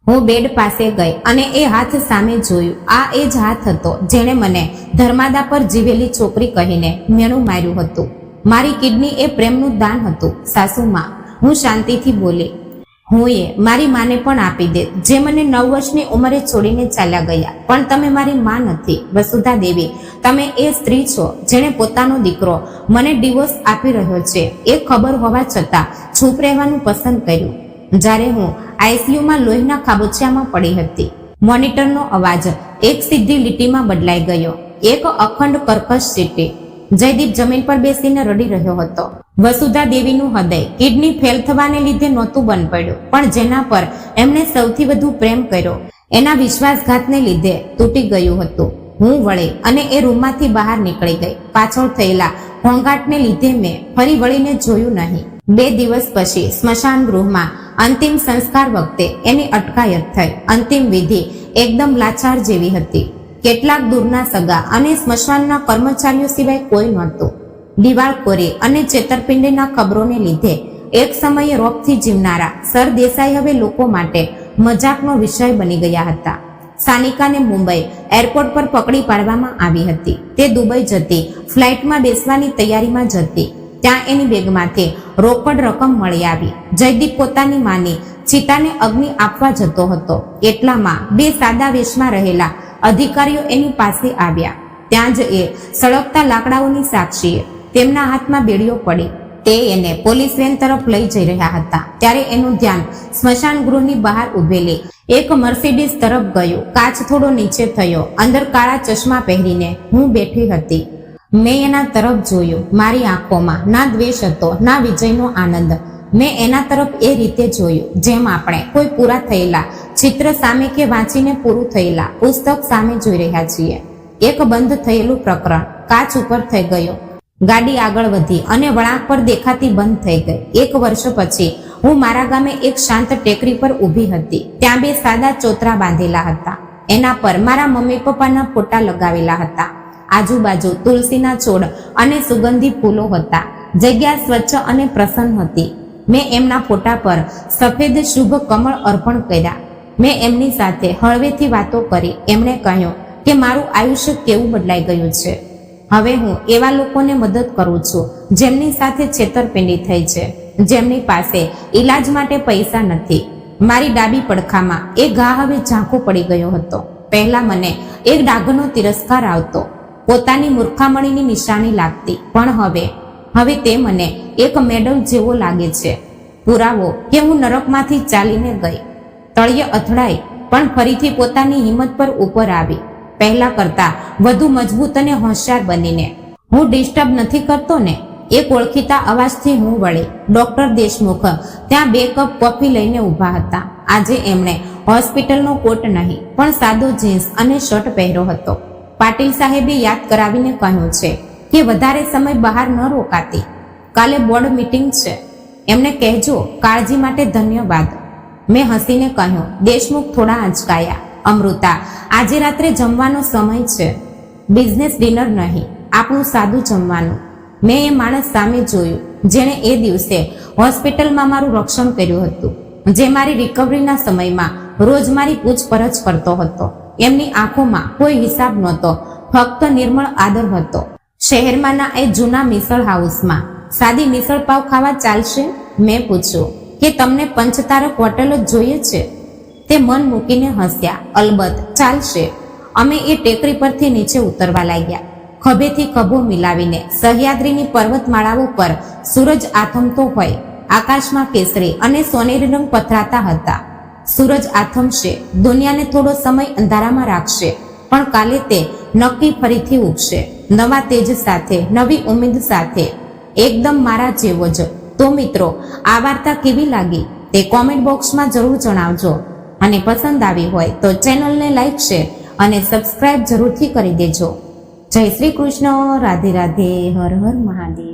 હું બેડ પાસે ગઈ અને એ હાથ સામે જોયું. આ એ જ હાથ હતો જેણે મને ધર્માદા પર જીવેલી છોકરી કહીને મેણું માર્યું હતું. મારી કિડની એ પ્રેમનું દાન હતું સાસુમાં. હું શાંતિથી બોલી. હું એ મારી માને પણ આપી દે, જે મને 9 વર્ષની ઉંમરે છોડીને ચાલ્યા ગયા. પણ તમે મારી માં નથી વસુધા દેવી. તમે એ સ્ત્રી છો જેણે પોતાનો દીકરો મને ડિવોર્સ આપી રહ્યો છે એ ખબર હોવા છતાં ચૂપ રહેવાનું પસંદ કર્યું. જ્યારે હું આઈસીયુમાં લોહીના ખાબોચિયામાં પડી હતી. મોનિટરનો અવાજ એક સીધી લીટીમાં બદલાઈ ગયો. એક અખંડ કર્કશ ચીટી. જયદીપ જમીન પર બેસીને રડી રહ્યો હતો. વસુધા દેવીનું હૃદય કિડની ફેલ થવાને લીધે નહોતું બંધ પડ્યું, પણ જેના પર એમણે સૌથી વધુ પ્રેમ કર્યો એના વિશ્વાસઘાતને લીધે તૂટી ગયું હતું. હું વળી અને એ રૂમમાંથી બહાર નીકળી ગઈ. પાછળ થયેલા ઘોંઘાટને લીધે મેં ફરી વળીને જોયું નહીં. 2 દિવસ પછી સ્મશાન ગૃહમાં અંતિમ સંસ્કાર વખતે એની અટકાયત થઈ. અંતિમ વિધિ એકદમ લાચાર જેવી હતી. કેટલાક દૂરના સગા અને સ્મશાનના કર્મચારીઓ સિવાય કોઈ નહોતું. દિવાળખોરી અને છેતરપિંડીના ખબરોને લીધે એક સમયે રોગથી જીવનારા સર દેસાઈ હવે લોકો માટે મજાકનો વિષય બની ગયા હતા. સાનિકાને મુંબઈ એરપોર્ટ પર પકડી પાડવામાં આવી હતી. તે દુબઈ જતી ફ્લાઇટમાં બેસવાની તૈયારીમાં જ હતી. ત્યાં એની બેગમાંથી રોકડ રકમ મળી આવી. જયદીપ પોતાની માની ચિતાને અગ્નિ આપવા જતો હતો. એટલામાં 2 સાદા વેશમાં રહેલા અધિકારીઓ એની પાસે આવ્યા. ત્યાં જ એ સળગતા લાકડાઓની સાક્ષીએ તેમના હાથમાં બેડીઓ પડી. તે એને પોલીસ વેન તરફ લઈ જઈ રહ્યા હતા. ત્યારે એનું ધ્યાન સ્મશાન ગૃહની બહાર ઉભેલી એક મર્સિડીઝ તરફ ગયું. કાચ થોડો નીચે થયો. અંદર કાળા ચશ્મા પહેરીને હું બેઠી હતી. મેં એના તરફ જોયું. મારી આંખોમાં ના દ્વેષ હતો ના વિજયનો આનંદ. મેં એના તરફ એ રીતે જોયું જેમ આપણે કોઈ પૂરા થયેલા ચિત્ર સામે કે વાંચીને પૂરું થયેલા પુસ્તક સામે જોઈ રહ્યા છીએ. એક બંધ થયેલું પ્રકરણ કાચ ઉપર થઈ ગયો. ગાડી આગળ વધી અને વળાંક પર દેખાતી બંધ થઈ ગઈ. 1 વર્ષ પછી હું મારા ગામે એક શાંત ટેકરી પર ઊભી હતી. ત્યાં 2 સાદા ચોતરા બાંધેલા હતા. એના પર મારા મમ્મી પપ્પાના ફોટા લગાવેલા હતા. આજુબાજુ તુલસીના છોડ અને સુગંધી ફૂલો હતા. જગ્યા સ્વચ્છ અને પ્રસન્ન હતી. મેં એમના ફોટા પર સફેદ શુભ કમળ અર્પણ કર્યા. મેં એમની સાથે હળવેથી વાતો કરી. એમણે કહ્યું કે મારું આયુષ્ય કેવું બદલાઈ ગયું છે. હવે હું એવા લોકોને મદદ કરું છું જેમની સાથે છેતરપિંડી થઈ છે, જેમની પાસે ઈલાજ માટે પૈસા નથી. મારી ડાબી પડખામાં એ ઘા હવે ઝાંખો પડી ગયો હતો. પહેલા મને એક ડાઘનો તિરસ્કાર આવતો, પોતાની મૂર્ખામણીની નિશાની લાગતી, પણ હવે તે મને એક મેડલ જેવો લાગે છે. પુરાવો કે હું નરકમાંથી ચાલીને ગઈ. તળિયે અથડાઈ પણ ફરીથી પોતાની હિંમત પર ઉપર આવી. પહેલા કરતા વધુ મજબૂત અને હોશિયાર બનીને. હું ડિસ્ટર્બ નથી કરતો ને? એક ઓળખીતા અવાજથી હું વળી. ડોક્ટર દેશમુખ ત્યાં 2 કપ કોફી લઈને ઊભા હતા. આજે એમણે હોસ્પિટલનો કોટ નહીં પણ સાદો જીન્સ અને શર્ટ પહેર્યો હતો. પાટીલ સાહેબે યાદ કરાવીને કહ્યું છે કે વધારે સમય બહાર ન રોકાતી. કાલે બોર્ડ મીટિંગ છે. એમને કહેજો કાળજી માટે ધન્યવાદ. મેં હસીને કહ્યું. દેશમુખ થોડા આંચકાયા. અમૃતા, આજે રાત્રે જમવાનો સમય છે. બિઝનેસ ડિનર નહીં, આપણું સાદું જમવાનું. મેં એ માણસ સામે જોયું જેણે એ દિવસે હોસ્પિટલમાં મારું રક્ષણ કર્યું હતું, જે મારી રિકવરીના સમયમાં રોજ મારી પૂછપરછ કરતો હતો. એમની આંખોમાં કોઈ હિસાબ નહોતો, ફક્ત નિર્મળ આદર હતો. શહેરમાંના એ જૂના મિસળ હાઉસમાં સાદી મિસળ પાવ ખાવા ચાલશે? મેં પૂછ્યું કે તમને પંચતારક હોટલ જ જોઈએ છે? તે મન મૂકીને હસ્યા. અલબત્ત ચાલશે. અમે એ ટેકરી પરથી નીચે ઉતરવા લાગ્યા. ખભેથી ખભો મિલાવીને સહ્યાદ્રીની પર્વતમાળાઓ પર સૂરજ આથમતો હોય. આકાશમાં કેસરી અને સોનેરી રંગ પથરાતા હતા. સૂરજ આથમશે, દુનિયાને થોડો સમય અંધારામાં રાખશે, પણ કાલે તે નક્કી ફરીથી ઉગશે, નવા તેજ સાથે, નવી ઉમ્મીદ સાથે, એકદમ મારા જેવો જ. તો મિત્રો, આ વાર્તા કેવી લાગી તે કોમેન્ટ બોક્સમાં જરૂર જણાવજો. અને પસંદ આવી હોય તો ચેનલને લાઈક, શેર અને સબસ્ક્રાઇબ જરૂરથી કરી દેજો. જય શ્રી કૃષ્ણ. રાધે રાધે. હર હર મહાદેવ.